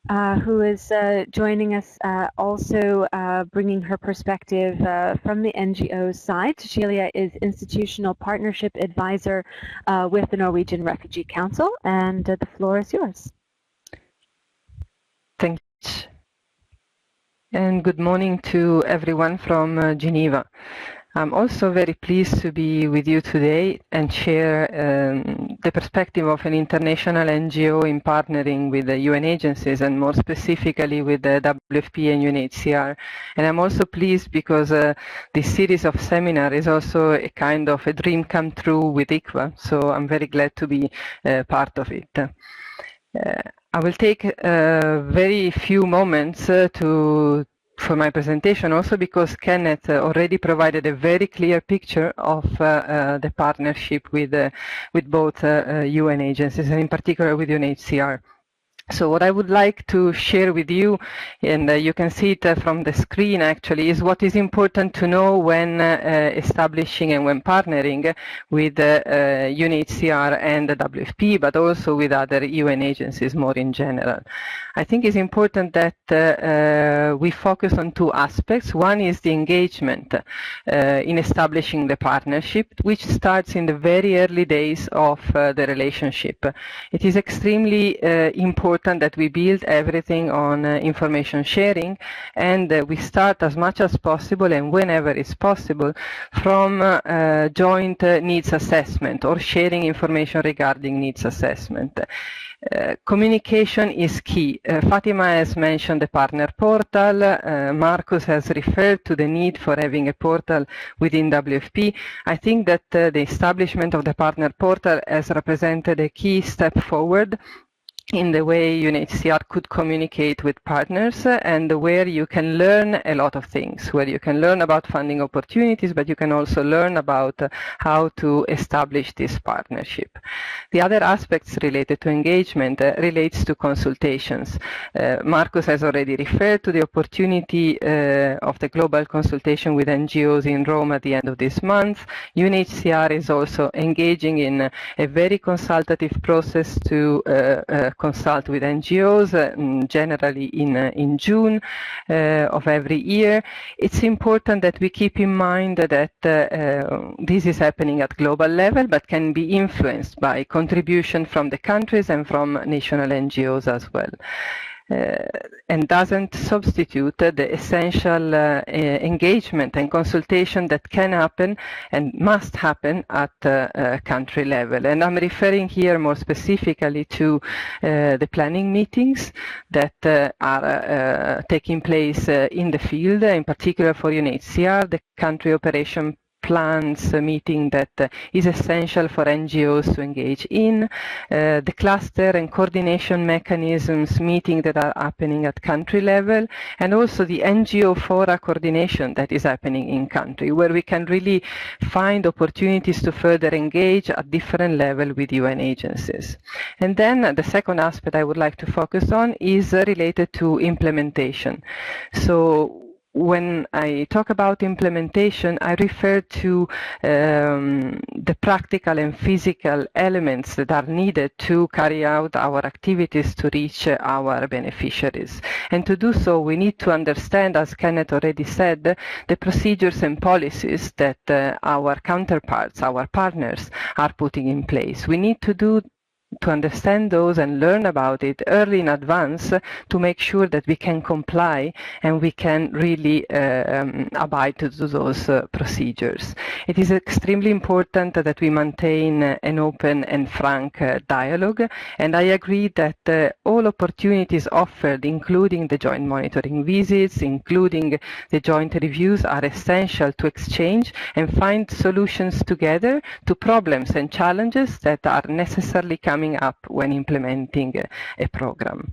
who is joining us, also bringing her perspective from the NGO side. Celia is Institutional Partnership Advisor with the Norwegian Refugee Council, and the floor is yours. Thanks. And good morning to everyone from Geneva. I'm also very pleased to be with you today and share the perspective of an international NGO in partnering with the UN agencies, and more specifically with the WFP and UNHCR. And I'm also pleased because this series of seminars is also a kind of a dream come true with ICVA, so I'm very glad to be part of it. I will take very few moments for my presentation, also because Kenneth already provided a very clear picture of the partnership with both UN agencies, and in particular with UNHCR. So what I would like to share with you, and you can see it from the screen actually, is what is important to know when establishing and when partnering with UNHCR and the WFP, but also with other UN agencies more in general. I think it's important that we focus on two aspects. One is the engagement in establishing the partnership, which starts in the very early days of the relationship. It is extremely important that we build everything on information sharing, and we start as much as possible and whenever it's possible from joint needs assessment or sharing information regarding needs assessment. Communication is key. Fatima has mentioned the partner portal. Marcus has referred to the need for having a portal within WFP. I think that the establishment of the partner portal has represented a key step forward in the way UNHCR could communicate with partners, and where you can learn a lot of things, where you can learn about funding opportunities, but you can also learn about how to establish this partnership. The other aspects related to engagement relates to consultations. Marcus has already referred to the opportunity of the global consultation with NGOs in Rome at the end of this month. UNHCR is also engaging in a very consultative process to consult with NGOs, generally in June of every year. It's important that we keep in mind that this is happening at global level, but can be influenced by contribution from the countries and from national NGOs as well. And doesn't substitute the essential engagement and consultation that can happen and must happen at country level. And I'm referring here more specifically to the planning meetings that are taking place in the field, in particular for UNHCR, the country operation plans meeting that is essential for NGOs to engage in, the cluster and coordination mechanisms meeting that are happening at country level, and also the NGO fora coordination that is happening in country, where we can really find opportunities to further engage at different level with UN agencies. And then the second aspect I would like to focus on is related to implementation. So when I talk about implementation, I refer to the practical and physical elements that are needed to carry out our activities to reach our beneficiaries. And to do so, we need to understand, as Kenneth already said, the procedures and policies that our counterparts, our partners, are putting in place. We need to understand those and learn about it early in advance to make sure that we can comply and we can really abide to those procedures. It is extremely important that we maintain an open and frank dialogue, and I agree that all opportunities offered, including the joint monitoring visits, including the joint reviews, are essential to exchange and find solutions together to problems and challenges that are necessarily coming up when implementing a program.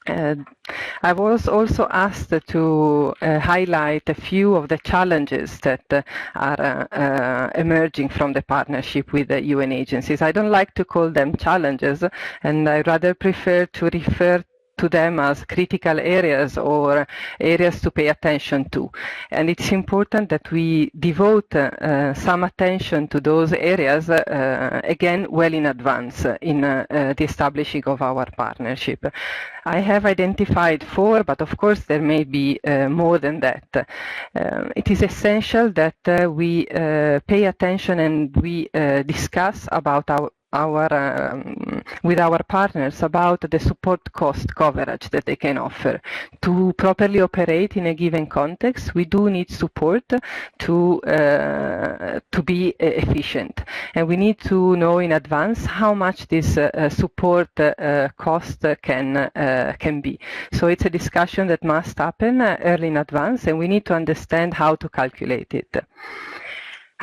I was also asked to highlight a few of the challenges that are emerging from the partnership with the UN agencies. I don't like to call them challenges, and I rather prefer to refer to them as critical areas or areas to pay attention to. And it's important that we devote some attention to those areas, again, well in advance in the establishing of our partnership. I have identified 4, but of course there may be more than that. It is essential that we pay attention and we discuss about with our partners about the support cost coverage that they can offer. To properly operate in a given context, we do need support to be efficient, and we need to know in advance how much this support cost can be. So it's a discussion that must happen early in advance, and we need to understand how to calculate it.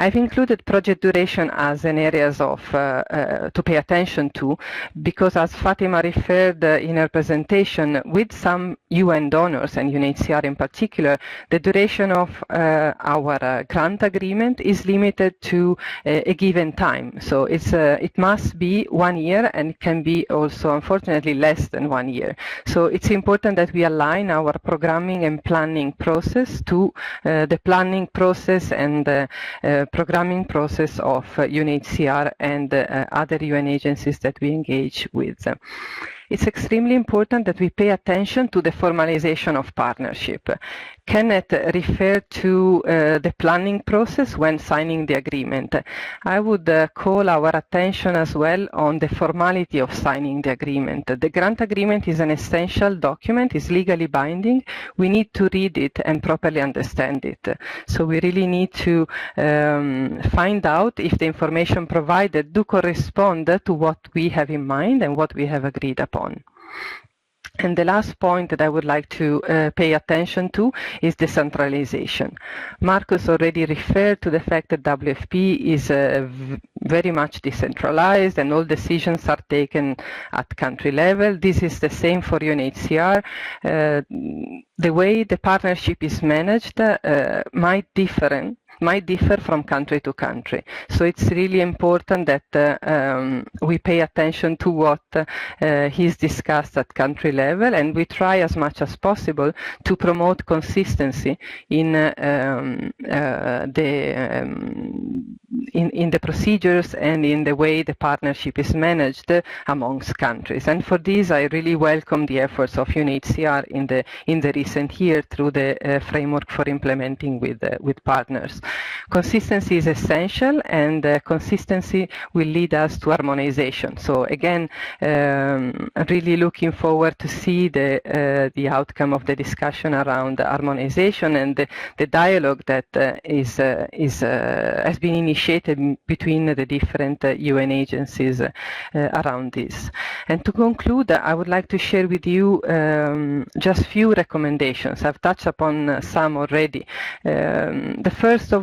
I've included project duration as an area to pay attention to, because as Fatima referred in her presentation, with some UN donors and UNHCR in particular, the duration of our grant agreement is limited to a given time. So it must be 1 year, and it can be also, unfortunately, less than 1 year. So it's important that we align our programming and planning process to the planning process and programming process of UNHCR and other UN agencies that we engage with. It's extremely important that we pay attention to the formalization of partnership. Kenneth referred to the planning process when signing the agreement. I would call our attention as well on the formality of signing the agreement. The grant agreement is an essential document, is legally binding. We need to read it and properly understand it. So we really need to find out if the information provided do correspond to what we have in mind and what we have agreed upon. And the last point that I would like to pay attention to is decentralization. Marcus already referred to the fact that WFP is very much decentralized and all decisions are taken at country level. This is the same for UNHCR. The way the partnership is managed might differ from country to country. So it's really important that we pay attention to what is discussed at country level, and we try as much as possible to promote consistency in the procedures and in the way the partnership is managed amongst countries. And for this, I really welcome the efforts of UNHCR in the recent year through the framework for implementing with partners. Consistency is essential, and consistency will lead us to harmonization. So again, really looking forward to see the outcome of the discussion around harmonization and the dialogue that has been initiated between the different UN agencies around this. And to conclude, I would like to share with you just few recommendations. I've touched upon some already. The first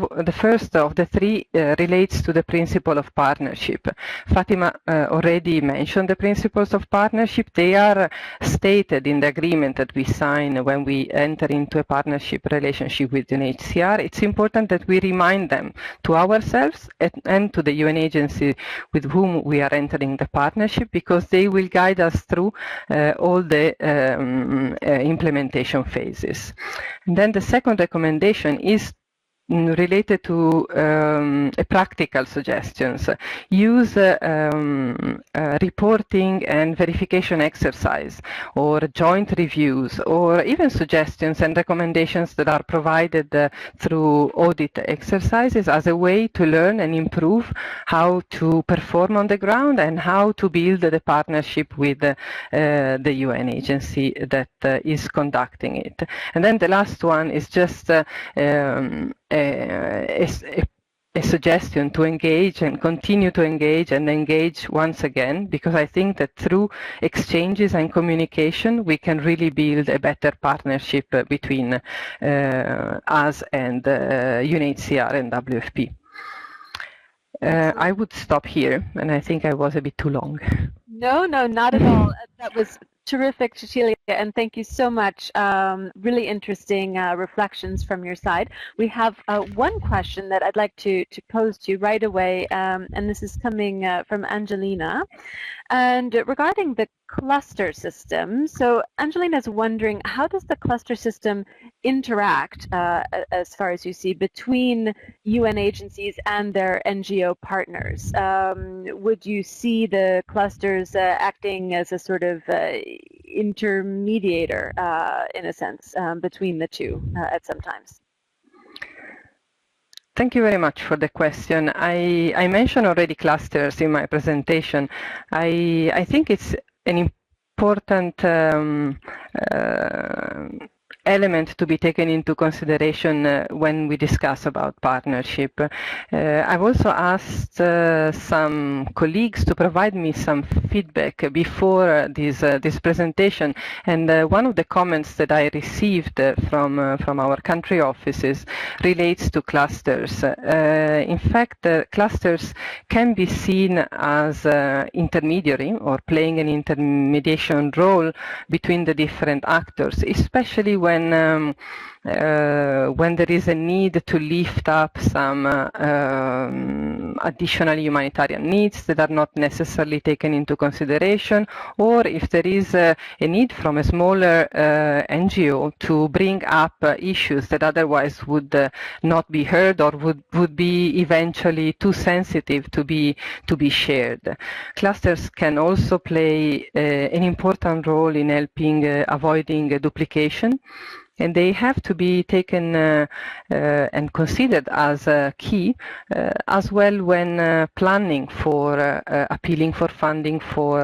of the three relates to the principle of partnership. Fatima already mentioned the principles of partnership. They are stated in the agreement that we sign when we enter into a partnership relationship with UNHCR. It's important that we remind them to ourselves and to the UN agency with whom we are entering the partnership, because they will guide us through all the implementation phases. And then the second recommendation is related to practical suggestions. Use reporting and verification exercise, or joint reviews, or even suggestions and recommendations that are provided through audit exercises as a way to learn and improve how to perform on the ground and how to build the partnership with the UN agency that is conducting it. And then the last one is just a suggestion to engage and continue to engage and engage once again, because I think that through exchanges and communication we can really build a better partnership between us and UNHCR and WFP. I would stop here, and I think I was a bit too long. No, not at all. That was terrific, Cecilia, and thank you so much. Really interesting reflections from your side. We have one question that I'd like to pose to you right away, and this is coming from Angelina. And regarding the cluster system, so Angelina is wondering, how does the cluster system interact, as far as you see, between UN agencies and their NGO partners? Would you see the clusters acting as a sort of intermediator, in a sense, between the two at some times? Thank you very much for the question. I mentioned already clusters in my presentation. I think it's an important element to be taken into consideration when we discuss about partnership. I've also asked some colleagues to provide me some feedback before this presentation, and one of the comments that I received from our country offices relates to clusters. In fact, clusters can be seen as intermediary or playing an intermediation role between the different actors, especially when there is a need to lift up some additional humanitarian needs that are not necessarily taken into consideration, or if there is a need from a smaller NGO to bring up issues that otherwise would not be heard or would be eventually too sensitive to be shared. Clusters can also play an important role in helping avoiding duplication, and they have to be taken and considered as key as well when planning for appealing for funding for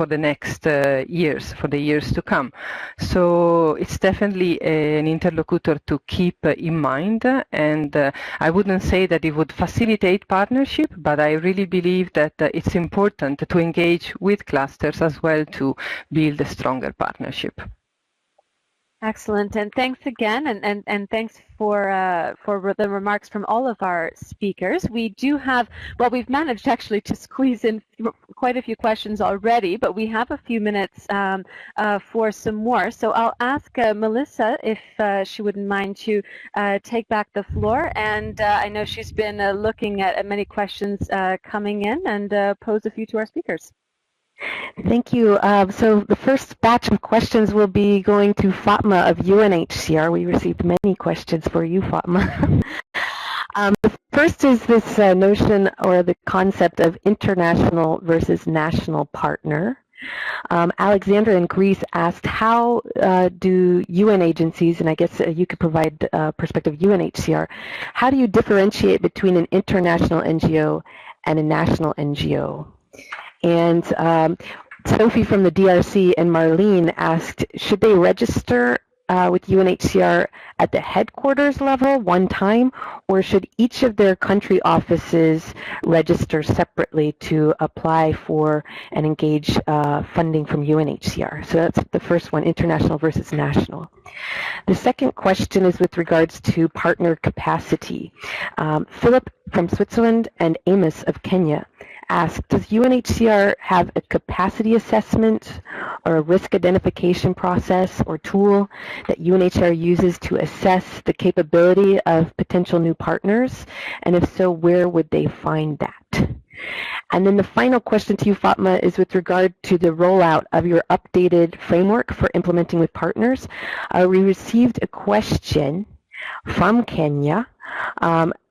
the next years, for the years to come. So it's definitely an interlocutor to keep in mind, and I wouldn't say that it would facilitate partnership, but I really believe that it's important to engage with clusters as well to build a stronger partnership. Excellent, and thanks again, and thanks for the remarks from all of our speakers. We do have, well, we've managed actually to squeeze in quite a few questions already, but we have a few minutes for some more. So I'll ask Melissa if she wouldn't mind to take back the floor, and I know she's been looking at many questions coming in, and pose a few to our speakers. Thank you. So the first batch of questions will be going to Fatma of UNHCR. We received many questions for you, Fatma. The first is this notion or the concept of international versus national partner. Alexandra in Greece asked, how do UN agencies, and I guess you could provide perspective UNHCR, how do you differentiate between an international NGO and a national NGO? And Sophie from the DRC and Marlene asked, should they register with UNHCR at the headquarters level one time, or should each of their country offices register separately to apply for and engage funding from UNHCR? So that's the first one, international versus national. The second question is with regards to partner capacity. Philip from Switzerland and Amos of Kenya asked, does UNHCR have a capacity assessment or a risk identification process or tool that UNHCR uses to assess the capability of potential new partners? And if so, where would they find that? And then the final question to you, Fatma, is with regard to the rollout of your updated framework for implementing with partners. We received a question from Kenya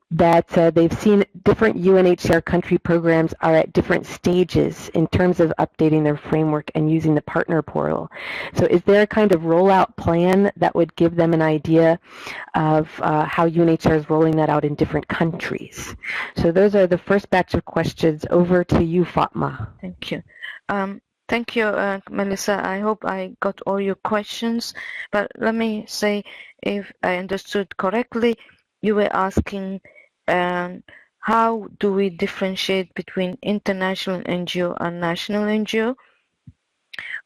that they've seen different UNHCR country programs are at different stages in terms of updating their framework and using the partner portal. So is there a kind of rollout plan that would give them an idea of how UNHCR is rolling that out in different countries? So those are the first batch of questions. Over to you, Fatma. Thank you. Thank you, Melissa. I hope I got all your questions, but let me say, if I understood correctly, you were asking how do we differentiate between international NGO and national NGO?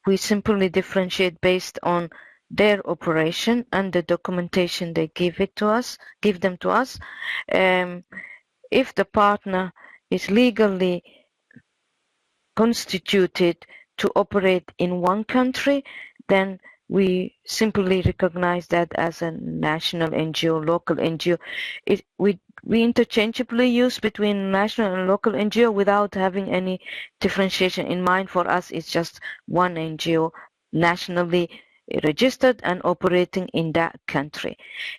We simply differentiate based on their operation and the documentation they give them to us. If the partner is legally constituted to operate in one country, then we simply recognize that as a national NGO, local NGO. We interchangeably use between national and local NGO without having any differentiation in mind. For us, it's just one NGO nationally registered and operating in that country.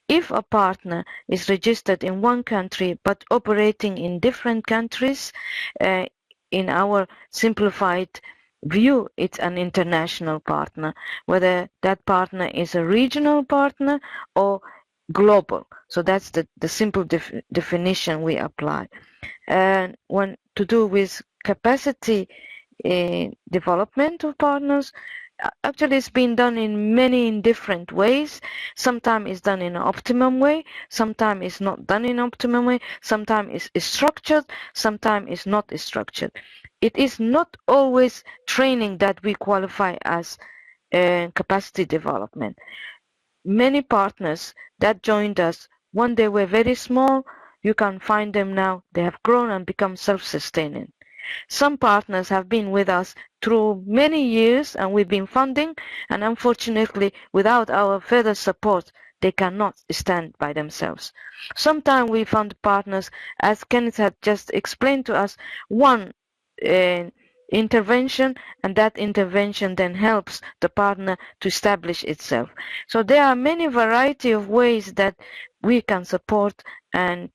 If a partner is registered in one country but operating in different countries, in our simplified view, it's an international partner, whether that partner is a regional partner or global. So that's the simple definition we apply. And when to do with capacity development of partners, actually it's been done in many different ways. Sometimes it's done in an optimum way, sometimes it's not done in an optimum way, sometimes it's structured, sometimes it's not structured. It is not always training that we qualify as capacity development. Many partners that joined us when they were very small, you can find them now, they have grown and become self-sustaining. Some partners have been with us through many years and we've been funding, and unfortunately without our further support they cannot stand by themselves. Sometimes we found partners, as Kenneth had just explained to us, one intervention, and that intervention then helps the partner to establish itself. So there are many variety of ways that we can support and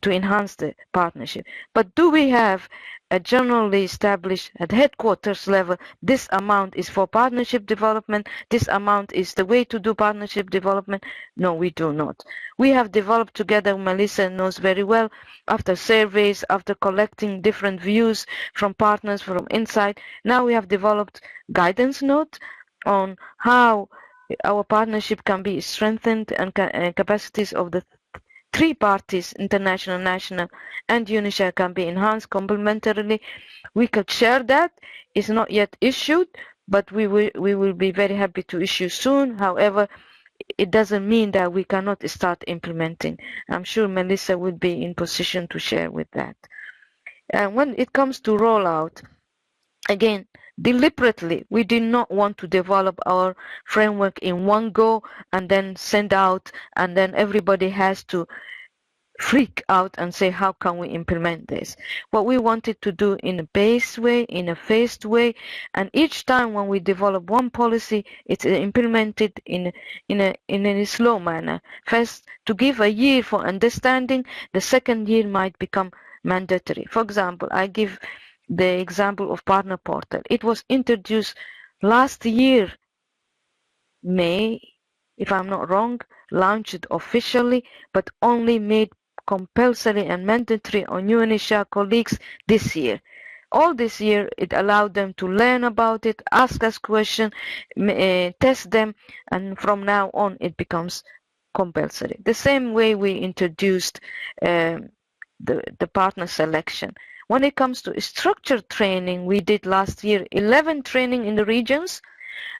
to enhance the partnership. But do we have a generally established at headquarters level, this amount is for partnership development, this amount is the way to do partnership development? No, we do not. We have developed together, Melissa knows very well, after surveys, after collecting different views from partners from inside, now we have developed guidance note on how our partnership can be strengthened and capacities of the three parties, international, national, and UNHCR, can be enhanced complementarily. We could share that. It's not yet issued, but we will be very happy to issue soon. However, it doesn't mean that we cannot start implementing. I'm sure Melissa would be in position to share with that. And when it comes to rollout, again, deliberately, we did not want to develop our framework in one go and then send out, and then everybody has to freak out and say, how can we implement this? What we wanted to do in a base way, in a phased way, and each time when we develop one policy, it's implemented in a slow manner. First, to give a year for understanding, the second year might become mandatory. For example, I give the example of partner portal. It was introduced last year, May, if I'm not wrong, launched officially, but only made compulsory and mandatory on UNHCR colleagues this year. All this year, it allowed them to learn about it, ask us questions, test them, and from now on, it becomes compulsory. The same way we introduced the partner selection. When it comes to structured training, we did last year 11 training in the regions,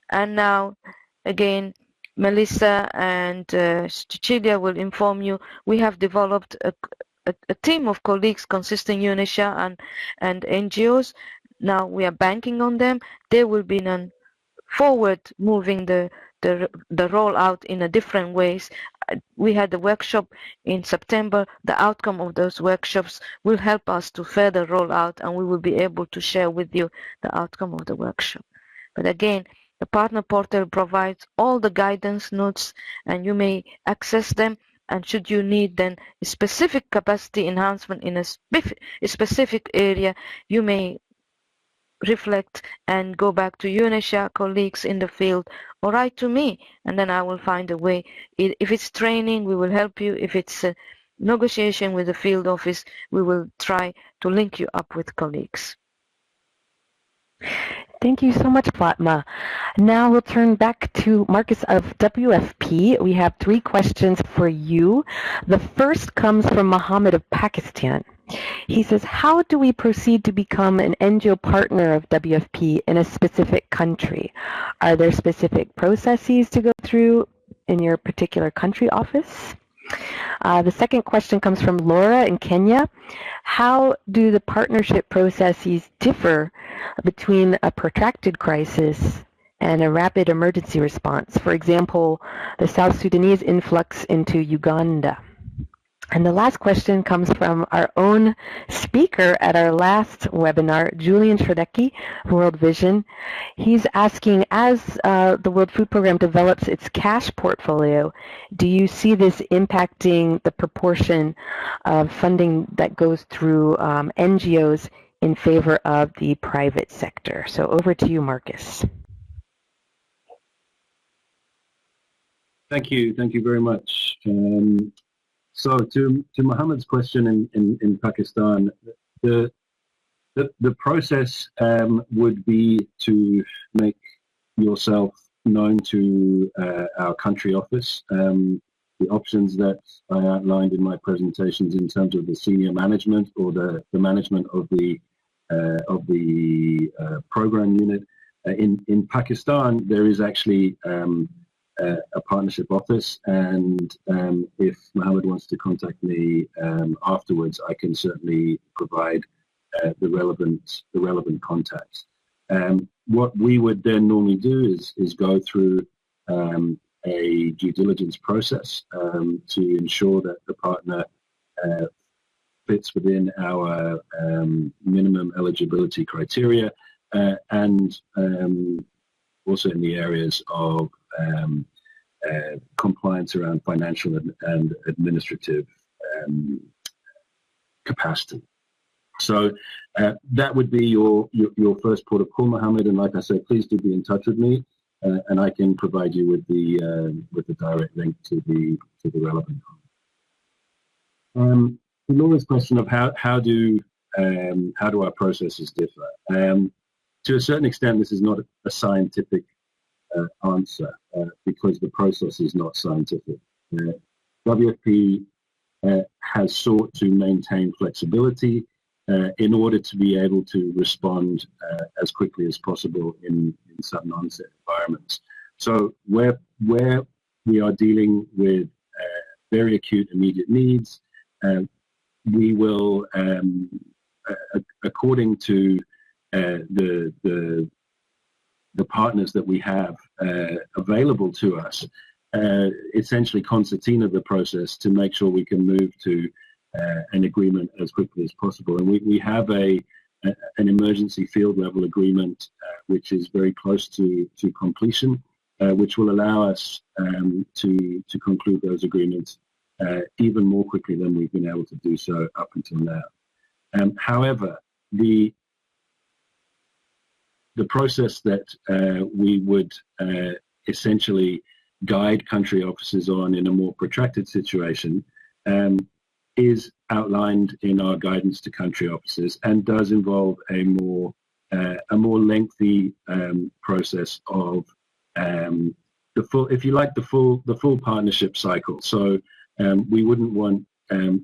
and now again Melissa and Cecilia will inform you, we have developed a team of colleagues consisting UNHCR and NGOs. Now we are banking on them. They will be forward moving the rollout in a different ways. We had a workshop in September. The outcome of those workshops will help us to further roll out, and we will be able to share with you the outcome of the workshop. But again, the partner portal provides all the guidance notes, and you may access them. And should you need then a specific capacity enhancement in a specific area, you may reflect and go back to UNHCR colleagues in the field or write to me, and then I will find a way. If it's training, we will help you. If it's a negotiation with the field office, we will try to link you up with colleagues. Thank you so much, Fatma. Now we'll turn back to Marcus of WFP. We have 3 questions for you. The first comes from Mohammed of Pakistan. He says, how do we proceed to become an NGO partner of WFP in a specific country? Are there specific processes to go through in your particular country office? The second question comes from Laura in Kenya. How do the partnership processes differ between a protracted crisis and a rapid emergency response? For example, the South Sudanese influx into Uganda. And the last question comes from our own speaker at our last webinar, Julian Shradecki, World Vision. He's asking, as the World Food Program develops its cash portfolio, do you see this impacting the proportion of funding that goes through NGOs in favor of the private sector? So over to you, Marcus. Thank you very much. So to Mohammed's question in Pakistan, the process would be to make yourself known to our country office. The options that I outlined in my presentations in terms of the senior management or the management of the program unit. In Pakistan, there is actually a partnership office, and if Mohammed wants to contact me afterwards, I can certainly provide the relevant contacts. What we would then normally do is go through a due diligence process to ensure that the partner fits within our minimum eligibility criteria, and also in the areas of compliance around financial and administrative capacity. So that would be your first port of call, Mohammed. And like I said, please do be in touch with me, and I can provide you with the direct link to the relevant. Laura's question of how do our processes differ? To a certain extent, this is not a scientific answer because the process is not scientific. WFP has sought to maintain flexibility in order to be able to respond as quickly as possible in sudden onset environments. So where we are dealing with very acute immediate needs, we will, according to the partners that we have available to us, essentially concertina the process to make sure we can move to an agreement as quickly as possible. And we have an emergency field level agreement which is very close to completion, which will allow us to conclude those agreements even more quickly than we've been able to do so up until now. However, the process that we would essentially guide country officers on in a more protracted situation is outlined in our guidance to country officers and does involve a more lengthy process of the full, if you like, the full partnership cycle. So we wouldn't want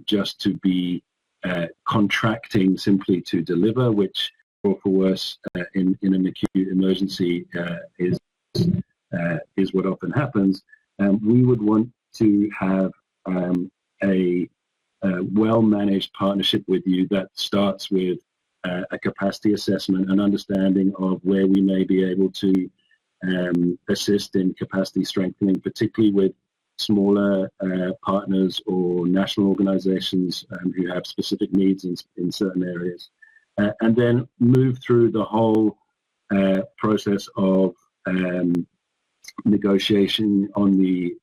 just to be contracting simply to deliver, which or for worse in an acute emergency is what often happens. We would want to have a well-managed partnership with you that starts with a capacity assessment and understanding of where we may be able to assist in capacity strengthening, particularly with smaller partners or national organizations who have specific needs in certain areas. And then move through the whole process of negotiation on the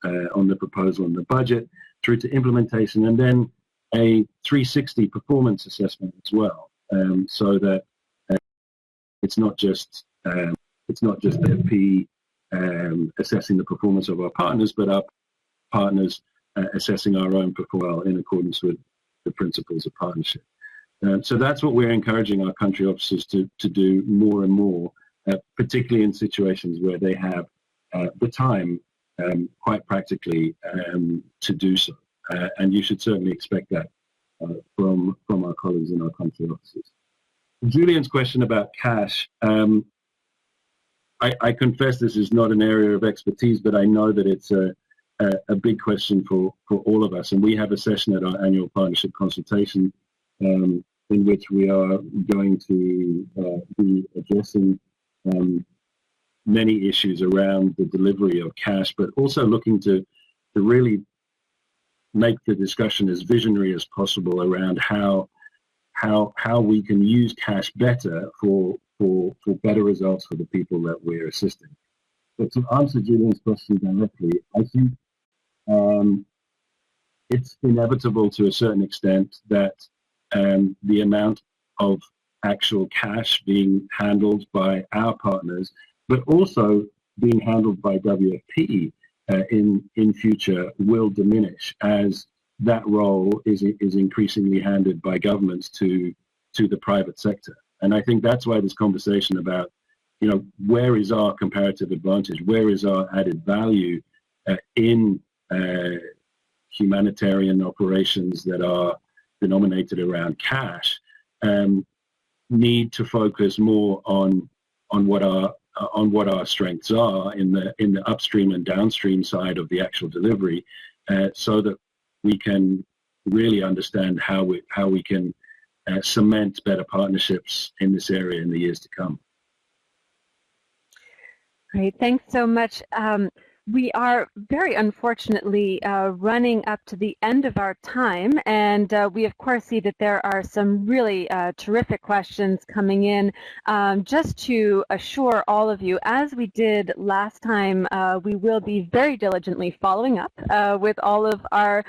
proposal and the budget through to implementation, and then a 360 performance assessment as well, so that it's not just FP assessing the performance of our partners, but our partners assessing our own performance in accordance with the principles of partnership. So that's what we're encouraging our country officers to do more and more, particularly in situations where they have the time, quite practically, to do so. And you should certainly expect that from our colleagues in our country offices. Julian's question about cash, I confess this is not an area of expertise, but I know that it's a big question for all of us. And we have a session at our annual partnership consultation in which we are going to be addressing many issues around the delivery of cash, but also looking to really make the discussion as visionary as possible around how we can use cash better for better results for the people that we're assisting. But to answer Julian's question directly, I think it's inevitable to a certain extent that the amount of actual cash being handled by our partners, but also being handled by WFP, in future will diminish as that role is increasingly handed by governments to the private sector. And I think that's why this conversation about, you know, where is our comparative advantage, where is our added value in humanitarian operations that are denominated around cash, need to focus more on what our strengths are in the upstream and downstream side of the actual delivery, so that we can really understand how we can cement better partnerships in this area in the years to come. Great, thanks so much. We are very unfortunately running up to the end of our time, and we of course see that there are some really terrific questions coming in. Just to assure all of you, as we did last time, we will be very diligently following up with all of our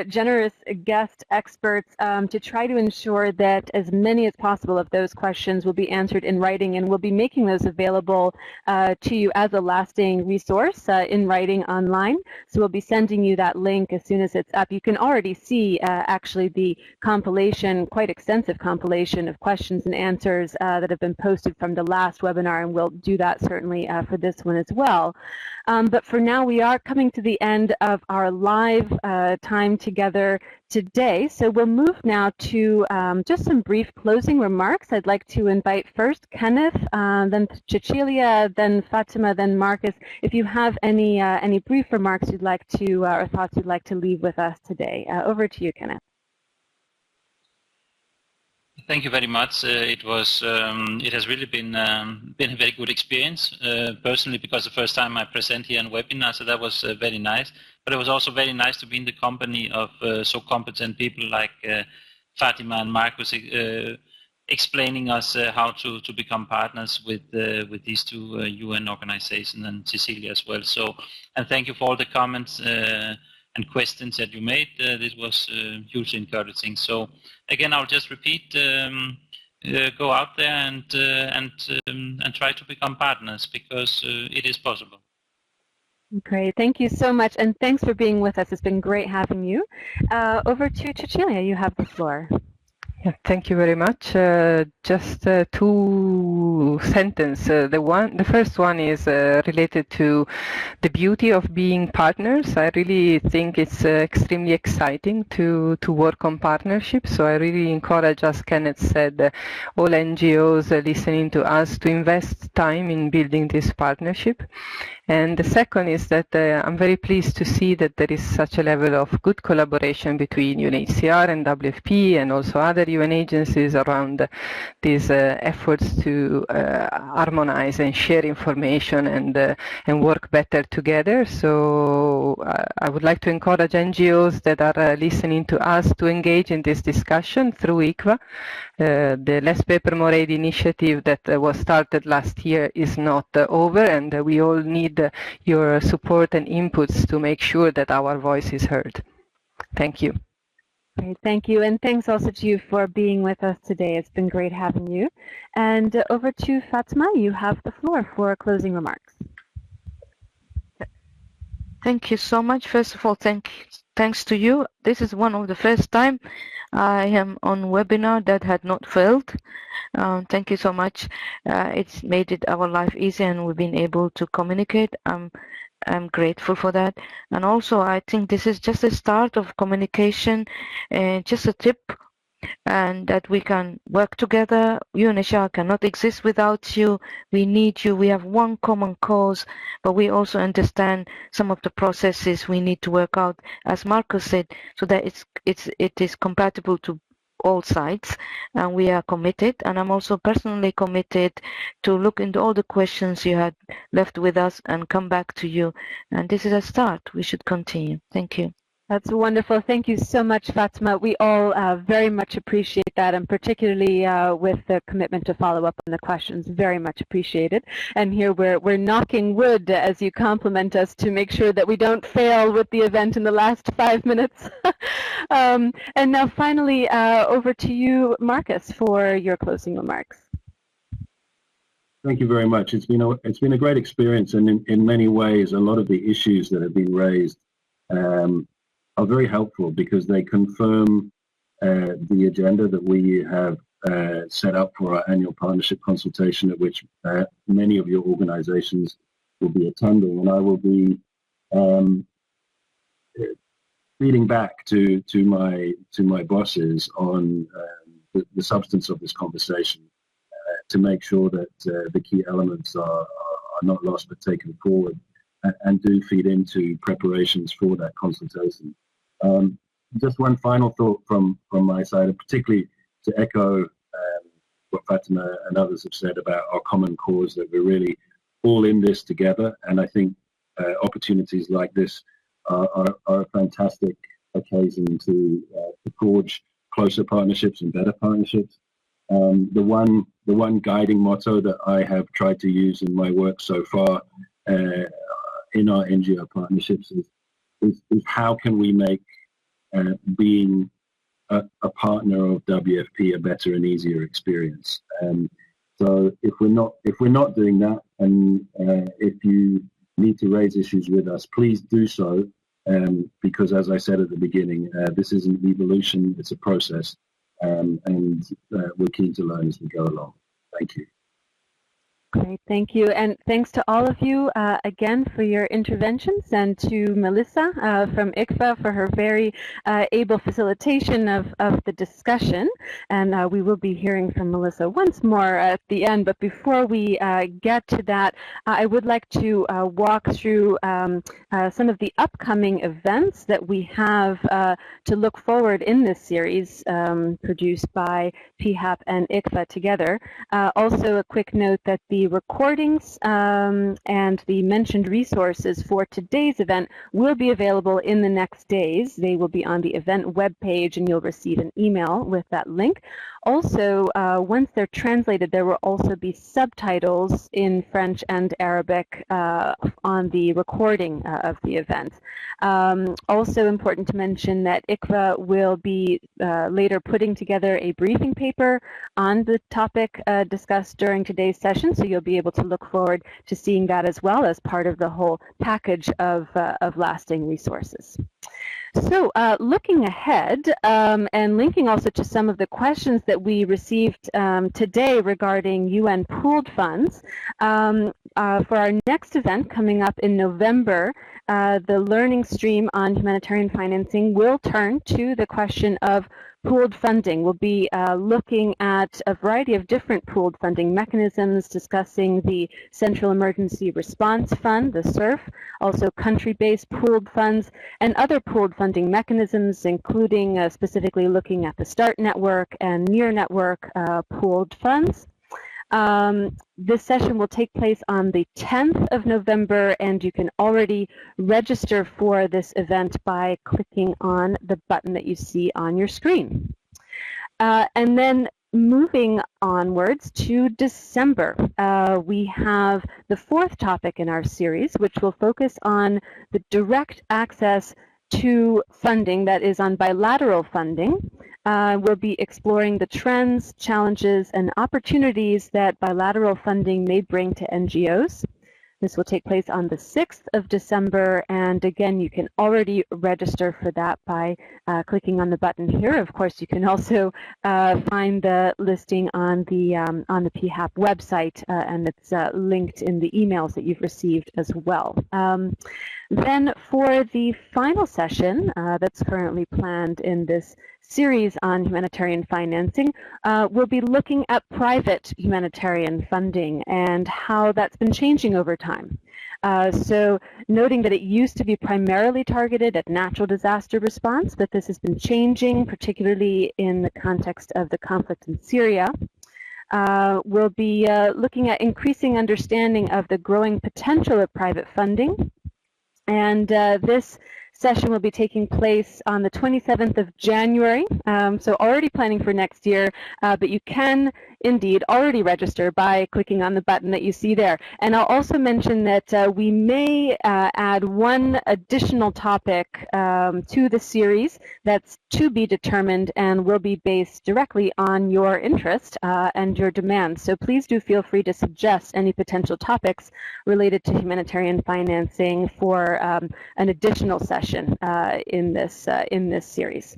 generous guest experts to try to ensure that as many as possible of those questions will be answered in writing, and we'll be making those available to you as a lasting resource in writing online. So we'll be sending you that link as soon as it's up. You can already see actually the compilation, quite extensive compilation of questions and answers that have been posted from the last webinar, and we'll do that certainly for this one as well. But for now, we are coming to the end of our live time together today. So we'll move now to just some brief closing remarks. I'd like to invite first Kenneth, then Cecilia, then Fatima, then Marcus. If you have any brief remarks you'd like to, or thoughts you'd like to leave with us today. Over to you, Kenneth. Thank you very much. It has really been a very good experience, personally, because the first time I present here on webinar, so that was very nice. But it was also very nice to be in the company of so competent people like Fatima and Marcus, explaining us how to become partners with these two UN organizations, and Cecilia as well. So, and thank you for all the comments and questions that you made. This was hugely encouraging. So again, I'll just repeat: go out there and try to become partners, because it is possible. Great, thank you so much, and thanks for being with us. It's been great having you. Over to Cecilia, you have the floor. Yeah, thank you very much. Just two sentences. The first one is related to the beauty of being partners. I really think it's extremely exciting to work on partnerships. So I really encourage, as Kenneth said, all NGOs listening to us to invest time in building this partnership. And the second is that I'm very pleased to see that there is such a level of good collaboration between UNHCR and WFP and also other UN agencies around these efforts to harmonize and share information and work better together. So I would like to encourage NGOs that are listening to us to engage in this discussion through ICVA. The Less Paper More Aid initiative that was started last year is not over, and we all need your support and inputs to make sure that our voice is heard. Thank you. Great, thank you, and thanks also to you for being with us today. It's been great having you. And over to Fatima, you have the floor for closing remarks. Thank you so much. First of all, thanks to you. This is one of the first time I am on webinar that had not failed. Thank you so much. It's made our life easier, and we've been able to communicate. I'm grateful for that. And also, I think this is just a start of communication, just a tip, and that we can work together. UNHCR cannot exist without you. We need you. We have one common cause, but we also understand some of the processes we need to work out, as Marcus said, so that it is compatible to all sides, and we are committed. And I'm also personally committed to look into all the questions you had left with us and come back to you. And this is a start. We should continue. Thank you. That's wonderful. Thank you so much, Fatima. We all very much appreciate that, and particularly with the commitment to follow up on the questions. Very much appreciated. And here we're knocking wood as you compliment us to make sure that we don't fail with the event in the last 5 minutes. And now finally, over to you, Marcus, for your closing remarks. Thank you very much. It's been a great experience, and in many ways, a lot of the issues that have been raised are very helpful because they confirm the agenda that we have set up for our annual partnership consultation, at which many of your organizations will be attending, and I will be feeding back to my bosses on the substance of this conversation to make sure that the key elements are not lost but taken forward and do feed into preparations for that consultation. Just one final thought from my side, particularly to echo what Fatima and others have said about our common cause, that we're really all in this together, and I think opportunities like this are a fantastic occasion to forge closer partnerships and better partnerships. The one guiding motto that I have tried to use in my work so far in our NGO partnerships is how can we make being a partner of WFP a better and easier experience. So if we're not doing that, and if you need to raise issues with us, please do so, because as I said at the beginning, this is an evolution, it's a process, and we're keen to learn as we go along. Thank you. Great, thank you. And thanks to all of you again for your interventions, and to Melissa from ICVA for her very able facilitation of the discussion. And we will be hearing from Melissa once more at the end. But before we get to that, I would like to walk through some of the upcoming events that we have to look forward in this series produced by PHAP and ICVA together. Also a quick note that the recordings and the mentioned resources for today's event will be available in the next days. They will be on the event webpage, and you'll receive an email with that link. Also, once they're translated, there will also be subtitles in French and Arabic on the recording of the event. Also important to mention that ICVA will be later putting together a briefing paper on the topic discussed during today's session, so you'll be able to look forward to seeing that as well as part of the whole package of lasting resources. So looking ahead and linking also to some of the questions that we received today regarding UN pooled funds, for our next event coming up in November, the learning stream on humanitarian financing will turn to the question of pooled funding. We'll be looking at a variety of different pooled funding mechanisms, discussing the Central Emergency Response Fund, the CERF, also country-based pooled funds, and other pooled funding mechanisms, including specifically looking at the START network and NEAR network pooled funds. This session will take place on the 10th of November, and you can already register for this event by clicking on the button that you see on your screen. And then moving onwards to December, we have the fourth topic in our series, which will focus on the direct access to funding, that is on bilateral funding. We'll be exploring the trends, challenges, and opportunities that bilateral funding may bring to NGOs. This will take place on the 6th of December, and again, you can already register for that by clicking on the button here. Of course, you can also find the listing on the PHAP website, and it's linked in the emails that you've received as well. Then for the final session that's currently planned in this series on humanitarian financing, we'll be looking at private humanitarian funding and how that's been changing over time. So noting that it used to be primarily targeted at natural disaster response, but this has been changing, particularly in the context of the conflict in Syria. We'll be looking at increasing understanding of the growing potential of private funding. And this session will be taking place on the 27th of January, so already planning for next year, but you can indeed already register by clicking on the button that you see there. And I'll also mention that we may add one additional topic to the series that's to be determined and will be based directly on your interest and your demands. So please do feel free to suggest any potential topics related to humanitarian financing for an additional session in this series.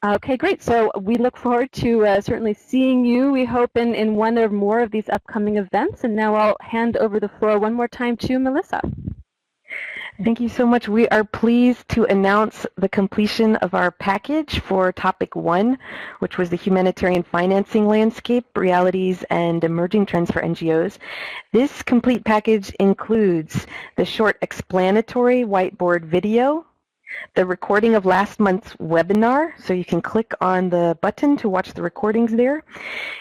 Okay, great. So we look forward to certainly seeing you, we hope, in one or more of these upcoming events. And now I'll hand over the floor one more time to Melissa. Thank you so much. We are pleased to announce the completion of our package for Topic 1, which was the Humanitarian Financing Landscape, Realities, and Emerging Trends for NGOs. This complete package includes the short explanatory whiteboard video, the recording of last month's webinar, so you can click on the button to watch the recordings there.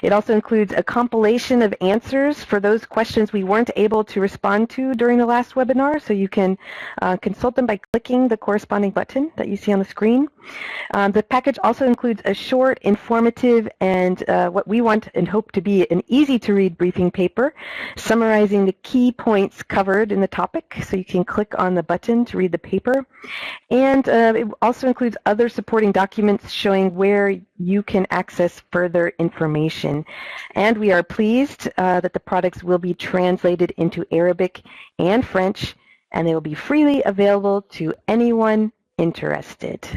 It also includes a compilation of answers for those questions we weren't able to respond to during the last webinar, so you can consult them by clicking the corresponding button that you see on the screen. The package also includes a short, informative, and what we want and hope to be an easy-to-read briefing paper summarizing the key points covered in the topic, so you can click on the button to read the paper. And it also includes other supporting documents showing where you can access further information. And we are pleased that the products will be translated into Arabic and French, and they will be freely available to anyone interested.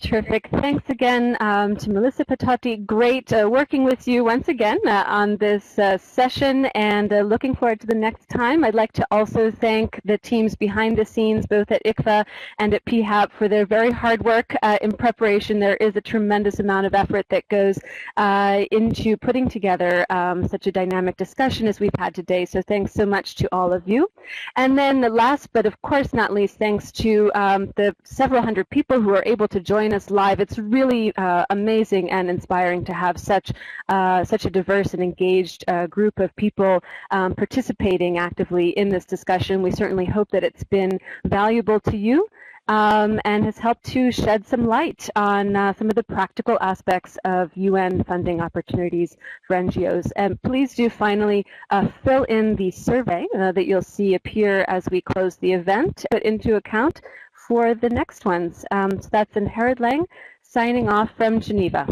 Terrific. Thanks again to Melissa Patati. Great working with you once again on this session, and looking forward to the next time. I'd like to also thank the teams behind the scenes, both at ICVA and at PHAP, for their very hard work in preparation. There is a tremendous amount of effort that goes into putting together such a dynamic discussion as we've had today, so thanks so much to all of you. And then the last, but of course not least, thanks to the several hundred people who are able to join us live. It's really amazing and inspiring to have such a diverse and engaged group of people participating actively in this discussion. We certainly hope that it's been valuable to you and has helped to shed some light on some of the practical aspects of UN funding opportunities for NGOs. And please do finally fill in the survey that you'll see appear as we close the event, put into account for the next ones. So that's Herod Lang signing off from Geneva.